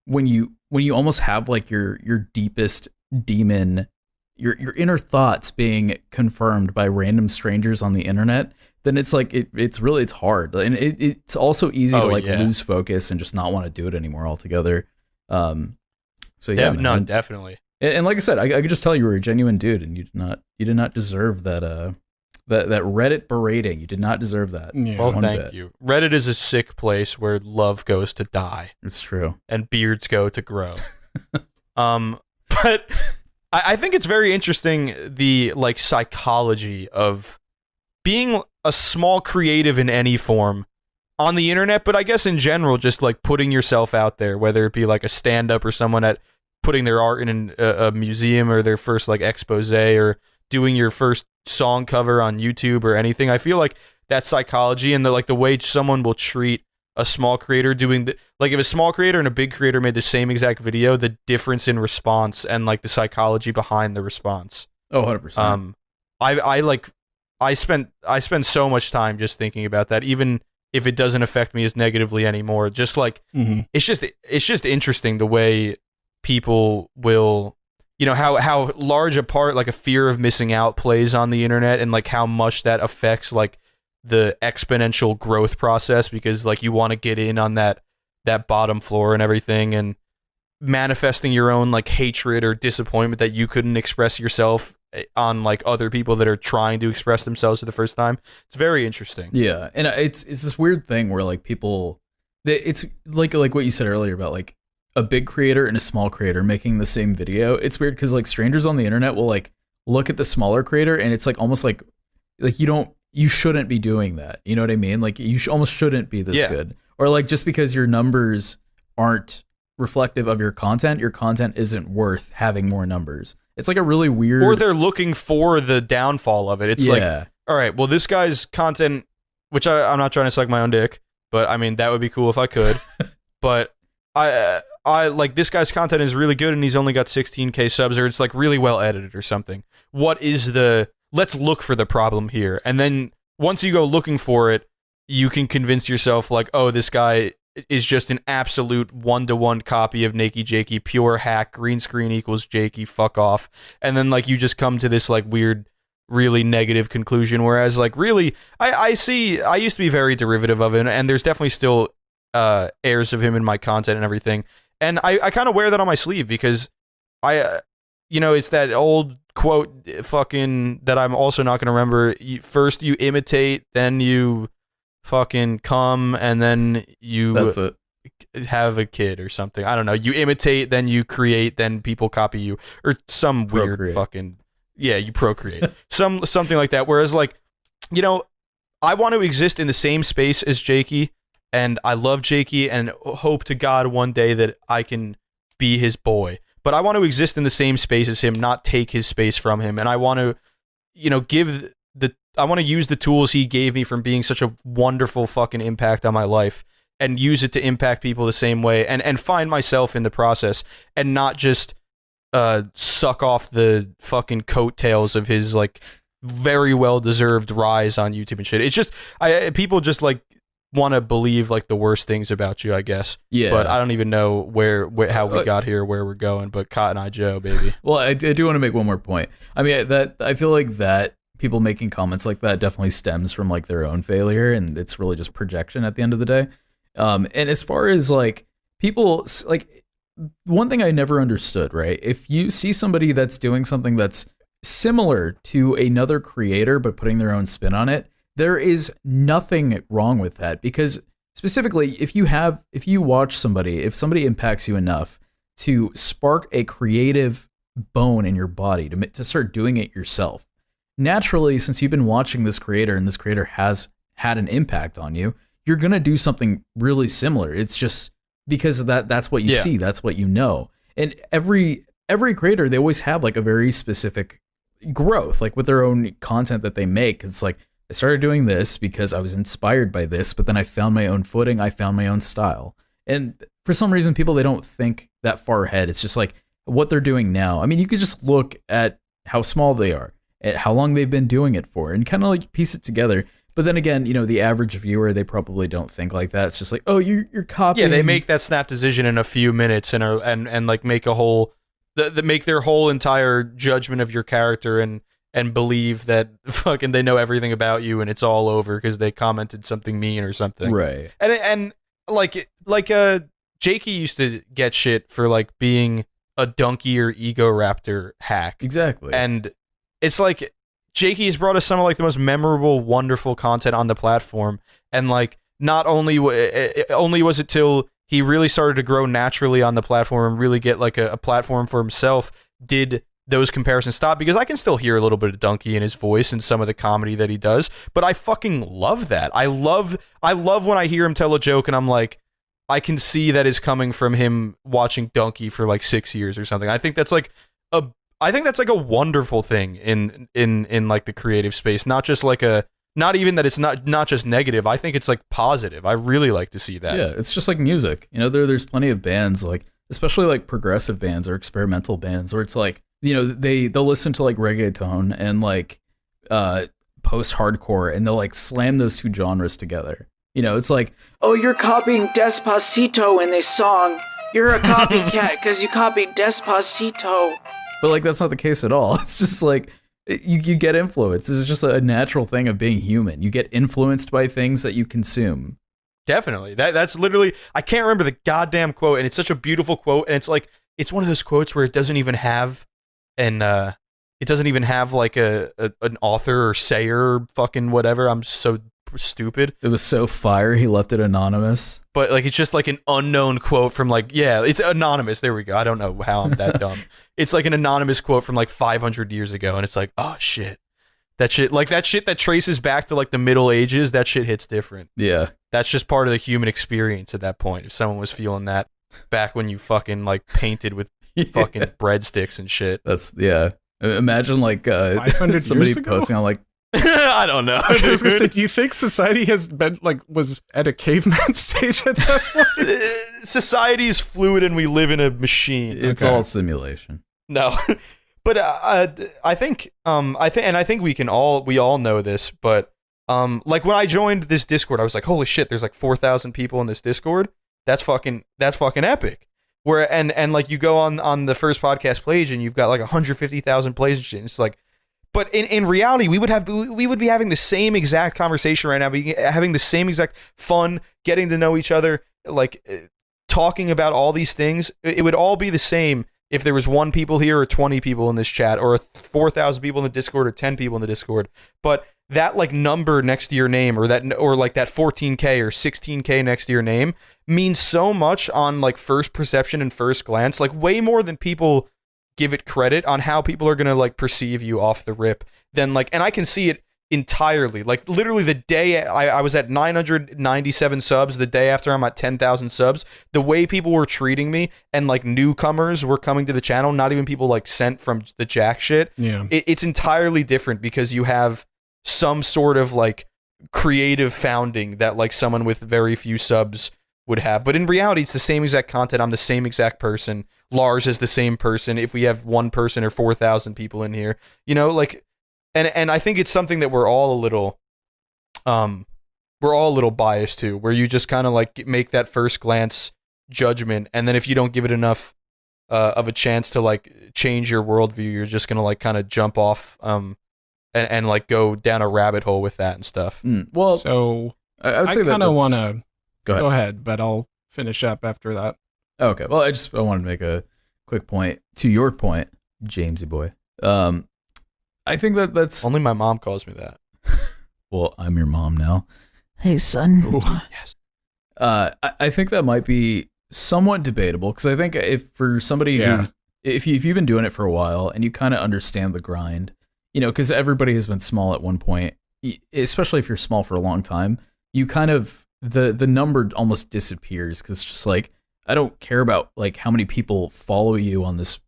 when you almost have like your deepest demon, your inner thoughts being confirmed by random strangers on the internet, then it's like it's hard, and it's also easy to lose focus and just not want to do it anymore altogether. So yeah, no, definitely. And like I said, I could just tell you were a genuine dude, and you did not deserve that that Reddit berating. You did not deserve that. Yeah. Well, thank you. Reddit is a sick place where love goes to die. It's true. And beards go to grow. But I think it's very interesting, the like psychology of being a small creative in any form on the internet, but I guess in general, just like putting yourself out there, whether it be like a stand-up or someone at putting their art in a museum, or their first like expose, or doing your first song cover on YouTube or anything. I feel like that psychology and the way someone will treat a small creator doing like if a small creator and a big creator made the same exact video, the difference in response and like the psychology behind the response. Oh, 100%. I spend so much time just thinking about that, even if it doesn't affect me as negatively anymore. Just like it's just interesting the way people will, how large a part like a fear of missing out plays on the internet, and like how much that affects like the exponential growth process, because like you want to get in on that bottom floor and everything, and manifesting your own like hatred or disappointment that you couldn't express yourself on like other people that are trying to express themselves for the first time. It's very interesting. Yeah, and it's this weird thing where like people, it's like what you said earlier about like a big creator and a small creator making the same video. It's weird because like strangers on the internet will like look at the smaller creator, and it's like almost like you shouldn't be doing that. You know what I mean? Like you almost shouldn't be this good. Or like just because your numbers aren't reflective of your content isn't worth having more numbers. It's like a really weird... Or they're looking for the downfall of it. It's like, all right, well, this guy's content, which I'm not trying to suck my own dick, but I mean, that would be cool if I could. But I like, this guy's content is really good and he's only got 16K subs, or it's like really well edited or something. What is let's look for the problem here. And then once you go looking for it, you can convince yourself like, oh, this guy is just an absolute one-to-one copy of Nakey Jakey, pure hack, green screen equals Jakey, fuck off. And then like you just come to this like weird, really negative conclusion. Whereas like really, I used to be very derivative of it, and there's definitely still airs of him in my content and everything. And I kind of wear that on my sleeve because it's that old quote fucking that I'm also not going to remember. First you imitate, then you fucking come, and then you That's it. have a kid or something. I don't know. You imitate, then you create, then people copy you, or some weird fucking you procreate. something like that. Whereas like, I want to exist in the same space as Jakey, and I love Jakey and hope to God one day that I can be his boy. But I want to exist in the same space as him, not take his space from him. And I want to, I want to use the tools he gave me from being such a wonderful fucking impact on my life, and use it to impact people the same way, and find myself in the process, and not just suck off the fucking coattails of his like very well deserved rise on YouTube and shit. It's just people just like want to believe like the worst things about you, I guess. Yeah. But I don't even know where how we got here, where we're going. But Cotton Eye Joe, baby. Well, I do want to make one more point. I mean, I feel like that people making comments like that definitely stems from like their own failure, and it's really just projection at the end of the day. And as far as like people, like one thing I never understood, right? If you see somebody that's doing something that's similar to another creator but putting their own spin on it, there is nothing wrong with that, because specifically if you watch somebody, if somebody impacts you enough to spark a creative bone in your body to start doing it yourself, naturally, since you've been watching this creator and this creator has had an impact on you, you're going to do something really similar. It's just because that's what you see, that's what you know. And every creator, they always have like a very specific growth, like with their own content that they make. It's like, I started doing this because I was inspired by this, but then I found my own footing, I found my own style. And for some reason, people, they don't think that far ahead. It's just like what they're doing now. I mean, you could just look at how small they are, at how long they've been doing it for, and kind of like piece it together. But then again, you know, the average viewer, they probably don't think like that. It's just like, oh, you're copying. Yeah, they make that snap decision in a few minutes and like make a whole, make their whole entire judgment of your character and believe that fucking they know everything about you and it's all over because they commented something mean or something. Right. And like Jakey used to get shit for like being a donkey or ego raptor hack. Exactly. And it's like Jakey has brought us some of like the most memorable, wonderful content on the platform. And like not only only was it till he really started to grow naturally on the platform and really get like a platform for himself, did those comparisons stop, because I can still hear a little bit of donkey in his voice and some of the comedy that he does, but I fucking love that. I love when I hear him tell a joke and I'm like, I can see that is coming from him watching Donkey for like 6 years or something. I think that's like a wonderful thing in like the creative space, not just like not even that it's not just negative. I think it's like positive. I really like to see that. Yeah, it's just like music. You know, there's plenty of bands, like especially like progressive bands or experimental bands, where it's like, you know, they'll listen to like reggaeton and like post-hardcore, and they'll like slam those two genres together. You know, it's like, oh, you're copying Despacito in this song. You're a copycat because you copied Despacito. But like that's not the case at all. It's just like you get influenced. It's just a natural thing of being human. You get influenced by things that you consume. Definitely. That's literally, I can't remember the goddamn quote, and it's such a beautiful quote, and it's like, it's one of those quotes where it doesn't even have like an author or sayer or fucking whatever. I'm so stupid. It was so fire, he left it anonymous. But like, it's just like an unknown quote from like, yeah, it's anonymous. There we go. I don't know how I'm that dumb. It's like an anonymous quote from like 500 years ago, and it's like, oh shit. That shit that traces back to like the Middle Ages, that shit hits different. Yeah. That's just part of the human experience at that point. If someone was feeling that back when you fucking like painted with fucking breadsticks and shit. That's, yeah. Imagine like 500 somebody years ago? posting on like, I don't know. I was gonna say, do you think society has been like was at a caveman stage at that point? Society is fluid and we live in a machine. it's all simulation. No. But I think we all know this, but like when I joined this Discord, I was like, holy shit, there's like 4,000 people in this Discord. That's fucking epic. Where and like you go on the first podcast page and you've got like 150,000 plays and shit. And it's like, but in reality, we would be having the same exact conversation right now, be having the same exact fun, getting to know each other, like talking about all these things. It would all be the same if there was 1 people here or 20 people in this chat or 4,000 people in the Discord or 10 people in the Discord. But that like number next to your name or like that 14K or 16K next to your name means so much on like first perception and first glance, like way more than people give it credit on how people are going to like perceive you off the rip. Then like, and I can see it entirely. Like literally the day I was at 997 subs, the day after I'm at 10,000 subs, the way people were treating me and like newcomers were coming to the channel, not even people like sent from the jack shit. Yeah. It's entirely different because you have some sort of like creative founding that like someone with very few subs would have. But in reality, it's the same exact content. I'm the same exact person. Lars is the same person if we have one person or 4,000 people in here, you know, like, and I think it's something that we're all a little biased to, where you just kind of like make that first glance judgment, and then if you don't give it enough of a chance to like change your worldview, you're just gonna like kind of jump off and like go down a rabbit hole with that and stuff. Well, So I would say I kind of want to go ahead. go ahead, but I'll finish up after that. Okay. Well, I wanted to make a quick point to your point, Jamesy boy. I think that's Only my mom calls me that. well, I'm your mom now. Hey, son. Ooh. Yes. I think that might be somewhat debatable, because I think if for somebody who, if you've been doing it for a while and you kind of understand the grind, you know, because everybody has been small at one point, especially if you're small for a long time, you kind of the number almost disappears, because it's just like, I don't care about like how many people follow you on this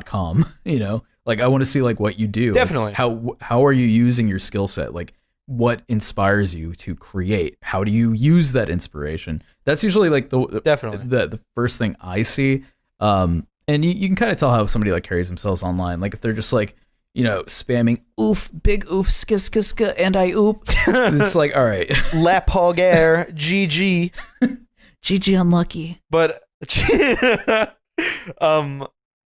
.com, you know, like I want to see like what you do. Definitely. Like, how are you using your skill set? Like, what inspires you to create? How do you use that inspiration? That's usually like the first thing I see. And you can kind of tell how somebody like carries themselves online. Like if they're just like, you know, spamming oof, big oof, ska ska ska, and I oop. It's like, all right. Lap hog air, GG. GG unlucky. But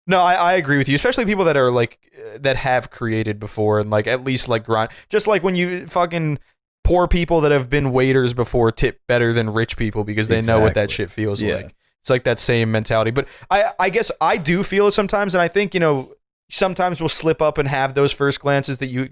no, I agree with you, especially people that are like that have created before and like at least like grind. Just like when you fucking poor people that have been waiters before tip better than rich people because they know what that shit feels like. It's like that same mentality. But I guess I do feel it sometimes, and I think, you know, sometimes we'll slip up and have those first glances that you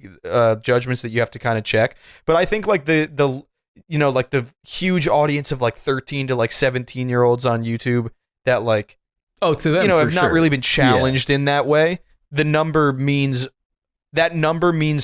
judgments that you have to kind of check. But I think like the you know, like the huge audience of like 13 to like 17-year-olds on YouTube that like, oh, to them, you know, for have sure. not really been challenged in that way. The number means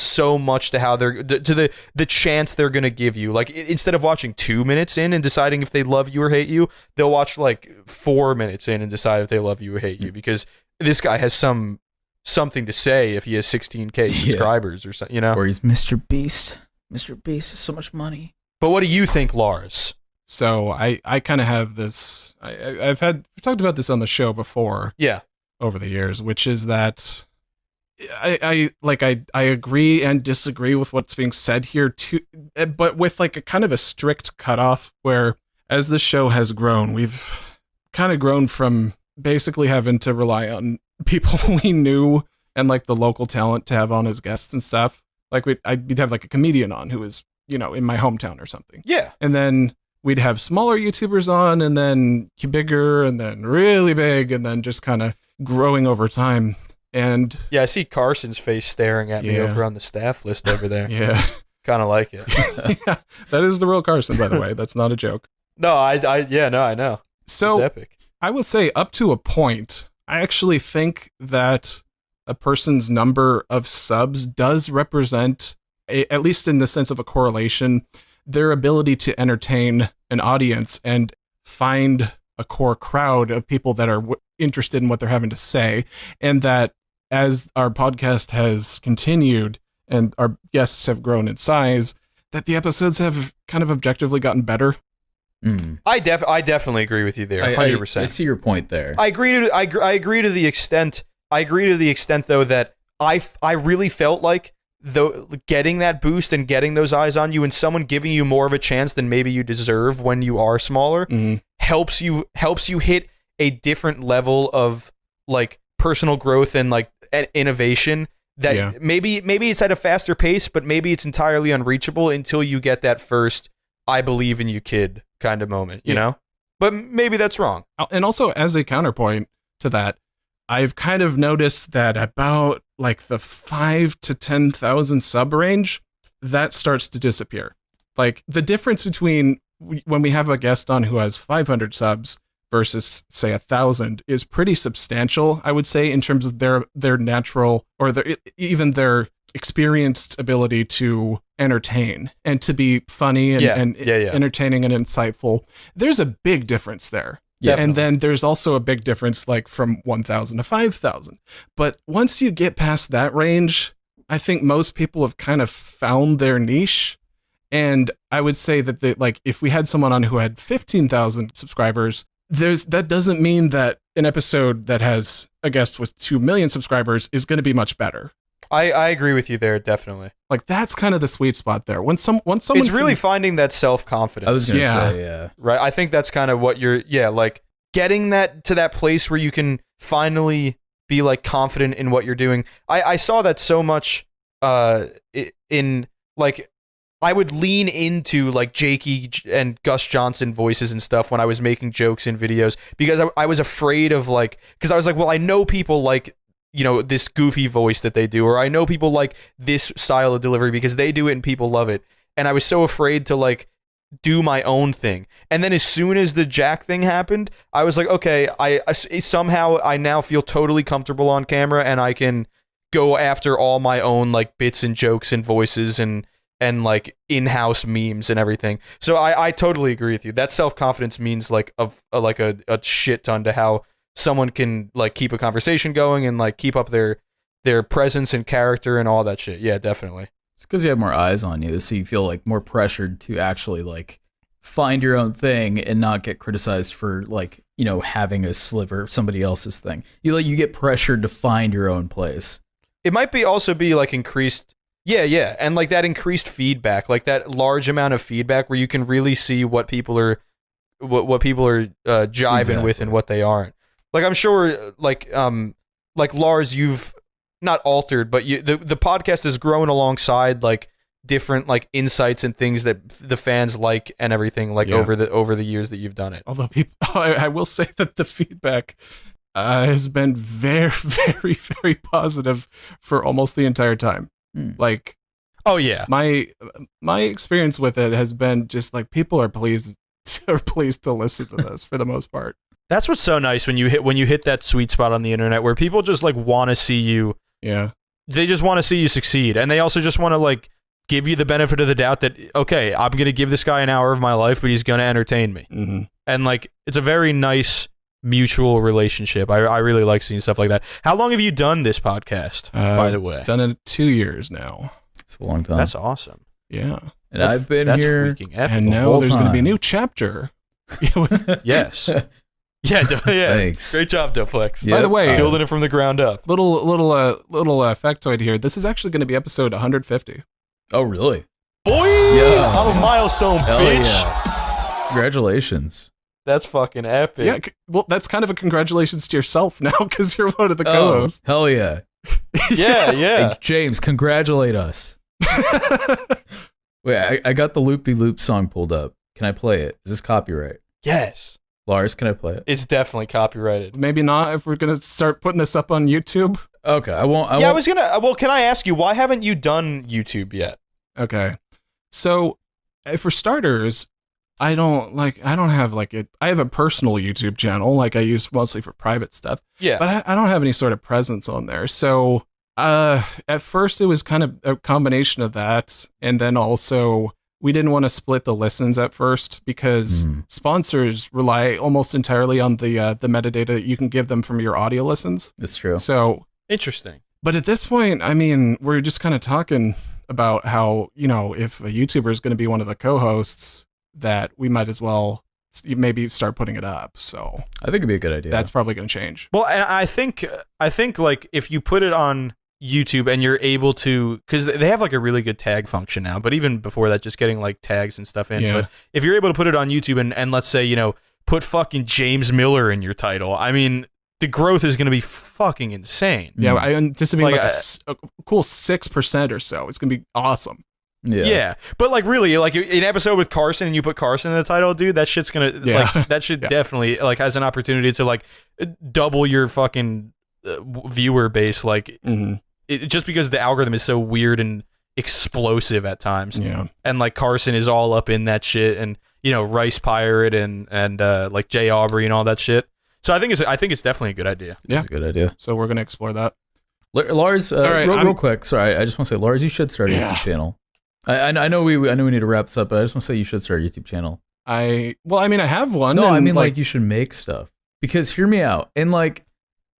so much to how they're to the chance they're gonna give you. Like instead of watching 2 minutes in and deciding if they love you or hate you, they'll watch like 4 minutes in and decide if they love you or hate you, because this guy has something to say if he has 16K subscribers or something, you know. Or he's Mr. Beast. Mr. Beast has so much money. But what do you think, Lars? So I kind of have this. We've talked about this on the show before. Yeah. Over the years, which is that I agree and disagree with what's being said here too, but with like a kind of a strict cutoff, where as the show has grown, we've kind of grown from basically having to rely on people we knew and like the local talent to have on as guests and stuff. Like we'd have like a comedian on who was, you know, in my hometown or something. Yeah. And then we'd have smaller YouTubers on, and then bigger, and then really big, and then just kind of growing over time. And yeah, I see Carson's face staring at me over on the staff list over there. Yeah. Kind of like it. Yeah, that is the real Carson, by the way. That's not a joke. No, I know. So it's epic. I would say up to a point, I actually think that a person's number of subs does represent, at least in the sense of a correlation, their ability to entertain an audience and find a core crowd of people that are interested in what they're having to say. And that as our podcast has continued and our guests have grown in size, that the episodes have kind of objectively gotten better. I definitely agree with you there, 100%. I see your point there. I agree to the extent though that I really felt like though getting that boost and getting those eyes on you and someone giving you more of a chance than maybe you deserve when you are smaller helps you hit a different level of like personal growth and like innovation that maybe it's at a faster pace, but maybe it's entirely unreachable until you get that first I believe in you kid kind of moment, you know? But maybe that's wrong. And also as a counterpoint to that, I've kind of noticed that about like the 5 to 10,000 sub range, that starts to disappear. Like the difference between when we have a guest on who has 500 subs versus say 1,000 is pretty substantial, I would say, in terms of their natural or even their experienced ability to entertain and to be funny and entertaining and insightful. There's a big difference there. Yeah, and then there's also a big difference like from 1,000 to 5,000. But once you get past that range, I think most people have kind of found their niche. And I would say that like if we had someone on who had 15,000 subscribers, that doesn't mean that an episode that has a guest with 2 million subscribers is going to be much better. I agree with you there, definitely. Like that's kind of the sweet spot there. When someone It's really finding that self-confidence. I was gonna Yeah. say, yeah. right. I think that's kind of what like getting that to that place where you can finally be like confident in what you're doing. I saw that so much in like I would lean into like Jakey and Gus Johnson voices and stuff when I was making jokes in videos because I was afraid of like, because I was like, well, I know people like, you know, this goofy voice that they do, or I know people like this style of delivery because they do it and people love it. And I was so afraid to like do my own thing. And then as soon as the Jack thing happened, I was like, okay, I somehow I now feel totally comfortable on camera and I can go after all my own like bits and jokes and voices and like in-house memes and everything. So I totally agree with you. That self-confidence means like a shit ton to how someone can like keep a conversation going and like keep up their presence and character and all that shit. Yeah, definitely. It's because you have more eyes on you, so you feel like more pressured to actually like find your own thing and not get criticized for like, you know, having a sliver of somebody else's thing. You get pressured to find your own place. It might be also be like increased. Yeah, and like that increased feedback, like that large amount of feedback where you can really see what people are what people are jiving with and what they aren't. Like I'm sure like Lars, you've not altered, but the podcast has grown alongside like different like insights and things that the fans like and everything like over the years that you've done it. Although I will say that the feedback has been very, very, very positive for almost the entire time. Like, oh yeah, my experience with it has been just like people are pleased to listen to this for the most part. That's what's so nice when you hit that sweet spot on the internet where people just like want to see you. Yeah, they just want to see you succeed, and they also just want to like give you the benefit of the doubt that okay, I'm gonna give this guy an hour of my life, but he's gonna entertain me. Mm-hmm. And like it's a very nice mutual relationship. I really like seeing stuff like that. How long have you done this podcast, by the way? Done it 2 years now. It's a long time. That's awesome. Yeah. And I've been here, freaking epic. And now there's going to be a new chapter. Yes. Yeah. Thanks. Great job, Doplex. By the way, building it from the ground up. Little factoid here. This is actually going to be episode 150. Oh, really? Boy, Yeah. I'm a milestone, Hell bitch. yeah. Congratulations. That's fucking epic. Yeah, well, that's kind of a congratulations to yourself now because you're one of the co-hosts. Hell yeah. Yeah. Hey, James, congratulate us. Wait, I got the Loopy Loop song pulled up. Can I play it? Is this copyright? Yes. Lars, can I play it? It's definitely copyrighted. Maybe not if we're going to start putting this up on YouTube. Okay, I won't. I was gonna. Well, can I ask you why haven't you done YouTube yet? Okay. So, for starters, I don't have like it. I have a personal YouTube channel, like I use mostly for private stuff. Yeah. But I don't have any sort of presence on there. So, at first it was kind of a combination of that, and then also we didn't want to split the listens at first because sponsors rely almost entirely on the metadata that you can give them from your audio listens. That's true. So Interesting. But at this point, I mean, we're just kind of talking about how, you know, if a YouTuber is going to be one of the co-hosts, that we might as well maybe start putting it up. So I think it'd be a good idea. that's probably going to change. Well, and I think like if you put it on YouTube and you're able to, because they have like a really good tag function now, but even before that, just getting like tags and stuff in. Yeah. But if you're able to put it on YouTube and let's say, you know, put fucking James Miller in your title, I mean, the growth is going to be fucking insane. Yeah, I anticipate Like, a cool 6% or so. It's going to be awesome. Yeah. But like really, like an episode with Carson and you put Carson in the title, dude, that shit's gonna like that should definitely like has an opportunity to like double your fucking viewer base, like just because the algorithm is so weird and explosive at times. Yeah. And like Carson is all up in that shit, and you know Rice Pirate and like Jay Aubrey and all that shit. So I think it's definitely a good idea. Yeah, it's a good idea. So we're gonna explore that. Lars, right, real quick. Sorry, I just want to say, Lars, you should start a YouTube channel. I know we need to wrap this up, but I just want to say you should start a YouTube channel. I have one. No, and I mean like you should make stuff, because hear me out. And like,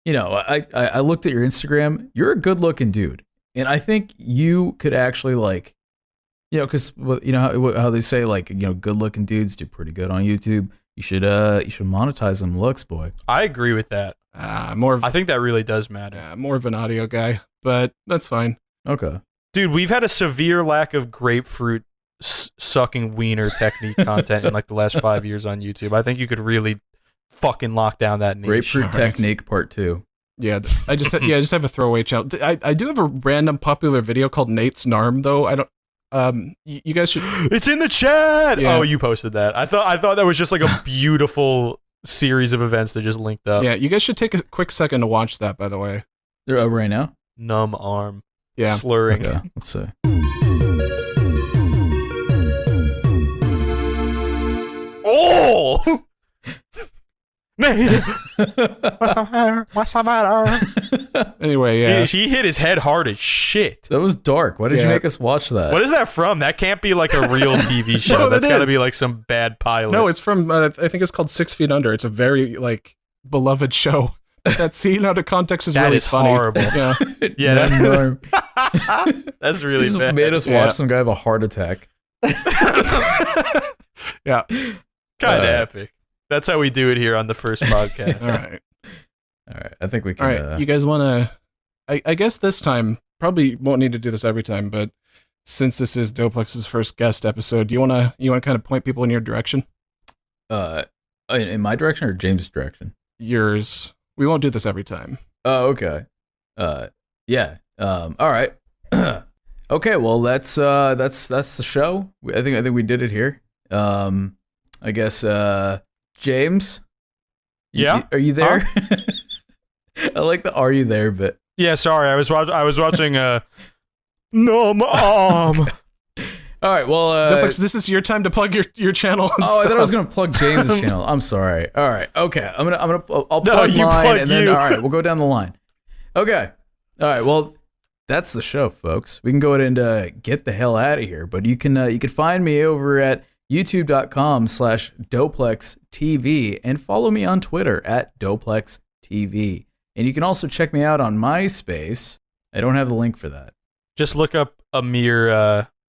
you know, I looked at your Instagram. You're a good looking dude, and I think you could actually like, you know, because you know how they say like, you know, good looking dudes do pretty good on YouTube. you should monetize them looks, boy. I agree with that. I think that really does matter. More of an audio guy, but that's fine. Okay. Dude, we've had a severe lack of grapefruit sucking wiener technique content in like the last 5 years on YouTube. I think you could really fucking lock down that niche. Grapefruit Alright. technique part 2. Yeah, I just have a throwaway channel. I do have a random popular video called Nate's Narm though. I don't. You guys should. It's in the chat. Yeah. Oh, you posted that. I thought that was just like a beautiful series of events that just linked up. Yeah, you guys should take a quick second to watch that. By the way. Right now? Numb arm. Yeah. Slurring. Okay, let's see. Oh! What's the matter? Anyway, yeah. He hit his head hard as shit. That was dark. Why did you Yeah. make us watch that? What is that from? That can't be like a real TV show. No, That's that got to is. be like some bad pilot. No, it's from. I think it's called 6 Feet Under. It's a very like beloved show. That scene out of context is That really is funny. horrible. Yeah. Yeah, Numb that- arm. that's really Just bad. made us Yeah. watch some guy have a heart attack. Yeah. Kind of epic. That's how we do it here on the first podcast. All right. All right, I think we All can. right. You guys want to? I guess this time probably won't need to do this every time, but since this is Doplex's first guest episode, you want to kind of point people in your direction? In my direction or James' direction? Yours. We won't do this every time. Oh, okay. Yeah. All right. Okay. Well, that's the show. I think we did it here. I guess. James. Yeah? Are you there? I like the "Are you there?" bit. Yeah, sorry. I was watching Numb Arm. All right. Well. Doplex, this is your time to plug your channel. And Oh, I thought I was stuff. gonna plug James's channel. I'm sorry. All right. Okay. I'll plug No, you mine, plug and then you. all right, we'll go down the line. Okay. All right. Well, that's the show, folks. We can go ahead and get the hell out of here. But you can find me over at youtube.com/DoplexTV and follow me on Twitter at DoplexTV. And you can also check me out on MySpace. I don't have the link for that. Just look up Amir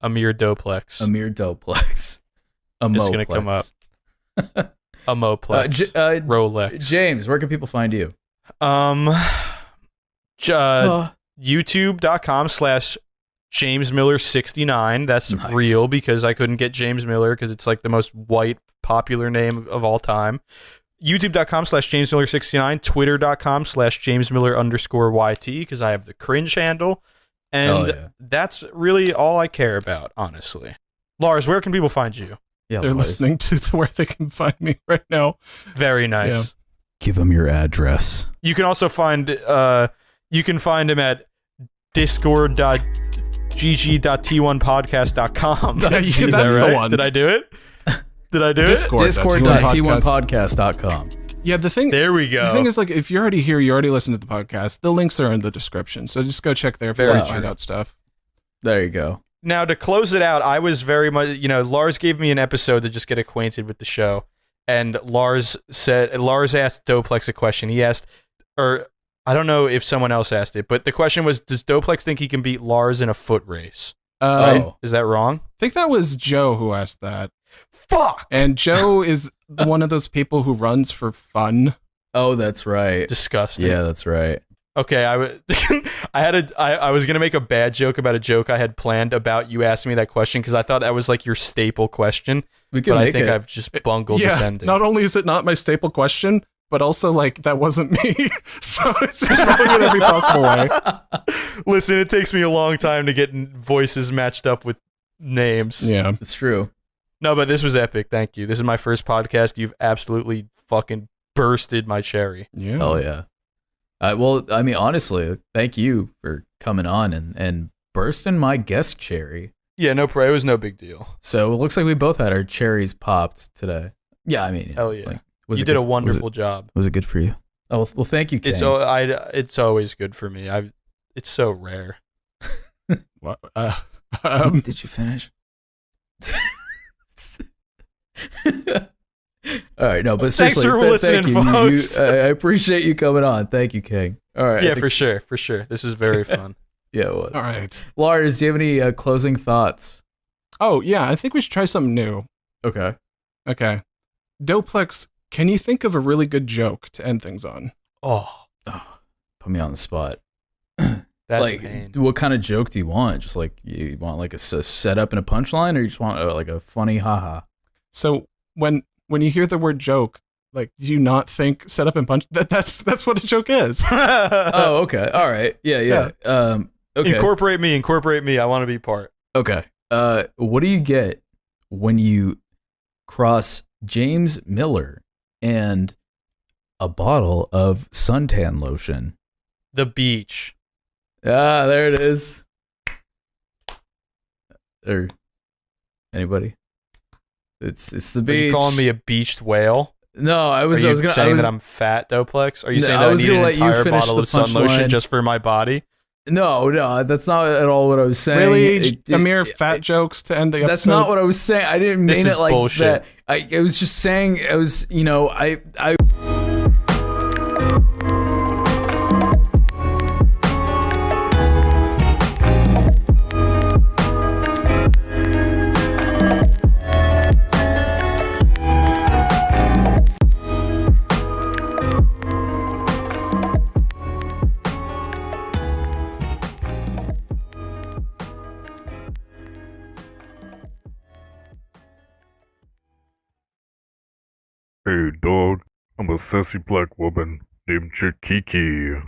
Doplex. Amir Doplex. It's gonna come up. A Moplex. Rolex. James, where can people find you? YouTube.com/JamesMiller69. That's Nice. real because I couldn't get James Miller because it's like the most white popular name of all time. YouTube.com/JamesMiller69. Twitter.com/JamesMiller_YT because I have the cringe handle. And yeah. that's really all I care about, honestly. Lars, where can people find you? Yeah, They're Lars. listening to where they can find me right now. Very nice. Give them your address. You can also find him at discord.gg.t1podcast.com. Yeah, Is that's that the right? one. Did I do it? Discord. Discord.t1podcast.com. Yeah, the thing. There we go. The thing is, like, if you're already here, you already listened to the podcast. The links are in the description, so just go check there if you Very want to true. find out stuff. There you go. Now, to close it out, I was very much, Lars gave me an episode to just get acquainted with the show. And Lars asked Doplex a question. He asked, or I don't know if someone else asked it, but the question was, does Doplex think he can beat Lars in a foot race? Oh. Is that wrong? I think that was Joe who asked that. Fuck! And Joe is one of those people who runs for fun. Oh, that's right. Disgusting. Yeah, that's right. Okay, I was gonna make a bad joke about a joke I had planned about you asking me that question because I thought that was like your staple question, We can but I make think it. I've just bungled Yeah, this ending. not only is it not my staple question, but also, like, that wasn't me. So it's just wrong in every possible way. Listen, it takes me a long time to get voices matched up with names. Yeah. It's true. No, but this was epic. Thank you. This is my first podcast. You've absolutely fucking bursted my cherry. Yeah. Oh yeah. Well, I mean, honestly, thank you for coming on and bursting my guest cherry. Yeah, no, it was no big deal. So it looks like we both had our cherries popped today. Yeah, I mean, Hell yeah. like, You did a wonderful job. Was it good for you? Oh well, thank you, Kane. It's always good for me. It's so rare. What? Did you finish? All right, no, but Thanks seriously, for thank listening, you. folks. I appreciate you coming on. Thank you, King. All right. I Yeah, think- for sure. This is very fun. Yeah, it was. All right. Lars, do you have any closing thoughts? Oh, yeah, I think we should try something new. Okay. Okay. Doplex, can you think of a really good joke to end things on? Oh, Put me on the spot. that's like, pain. what kind of joke do you want? Just like you want like a setup and a punchline, or you just want like a funny haha? So when you hear the word joke, like, do you not think set up and punch? That's what a joke is. Oh, okay, all right, yeah. Okay, Incorporate me. I want to be part. okay. What do you get when you cross James Miller and a bottle of suntan lotion? The beach. Ah, there it is. Or anybody? It's the Are beach. you calling me a beached whale? No, I Are was. you I was gonna. saying that I'm fat, Doplex? Are you No, saying I that I was need gonna an let you entire finish bottle the of sun lotion punchline. just for my body? No, that's not at all what I was saying. Really, Amir, fat jokes to end the episode. That's not what I was saying. I didn't This mean is it like bullshit. that. I was just saying. I was. I. Hey, dog. I'm a sassy black woman named Chikiki.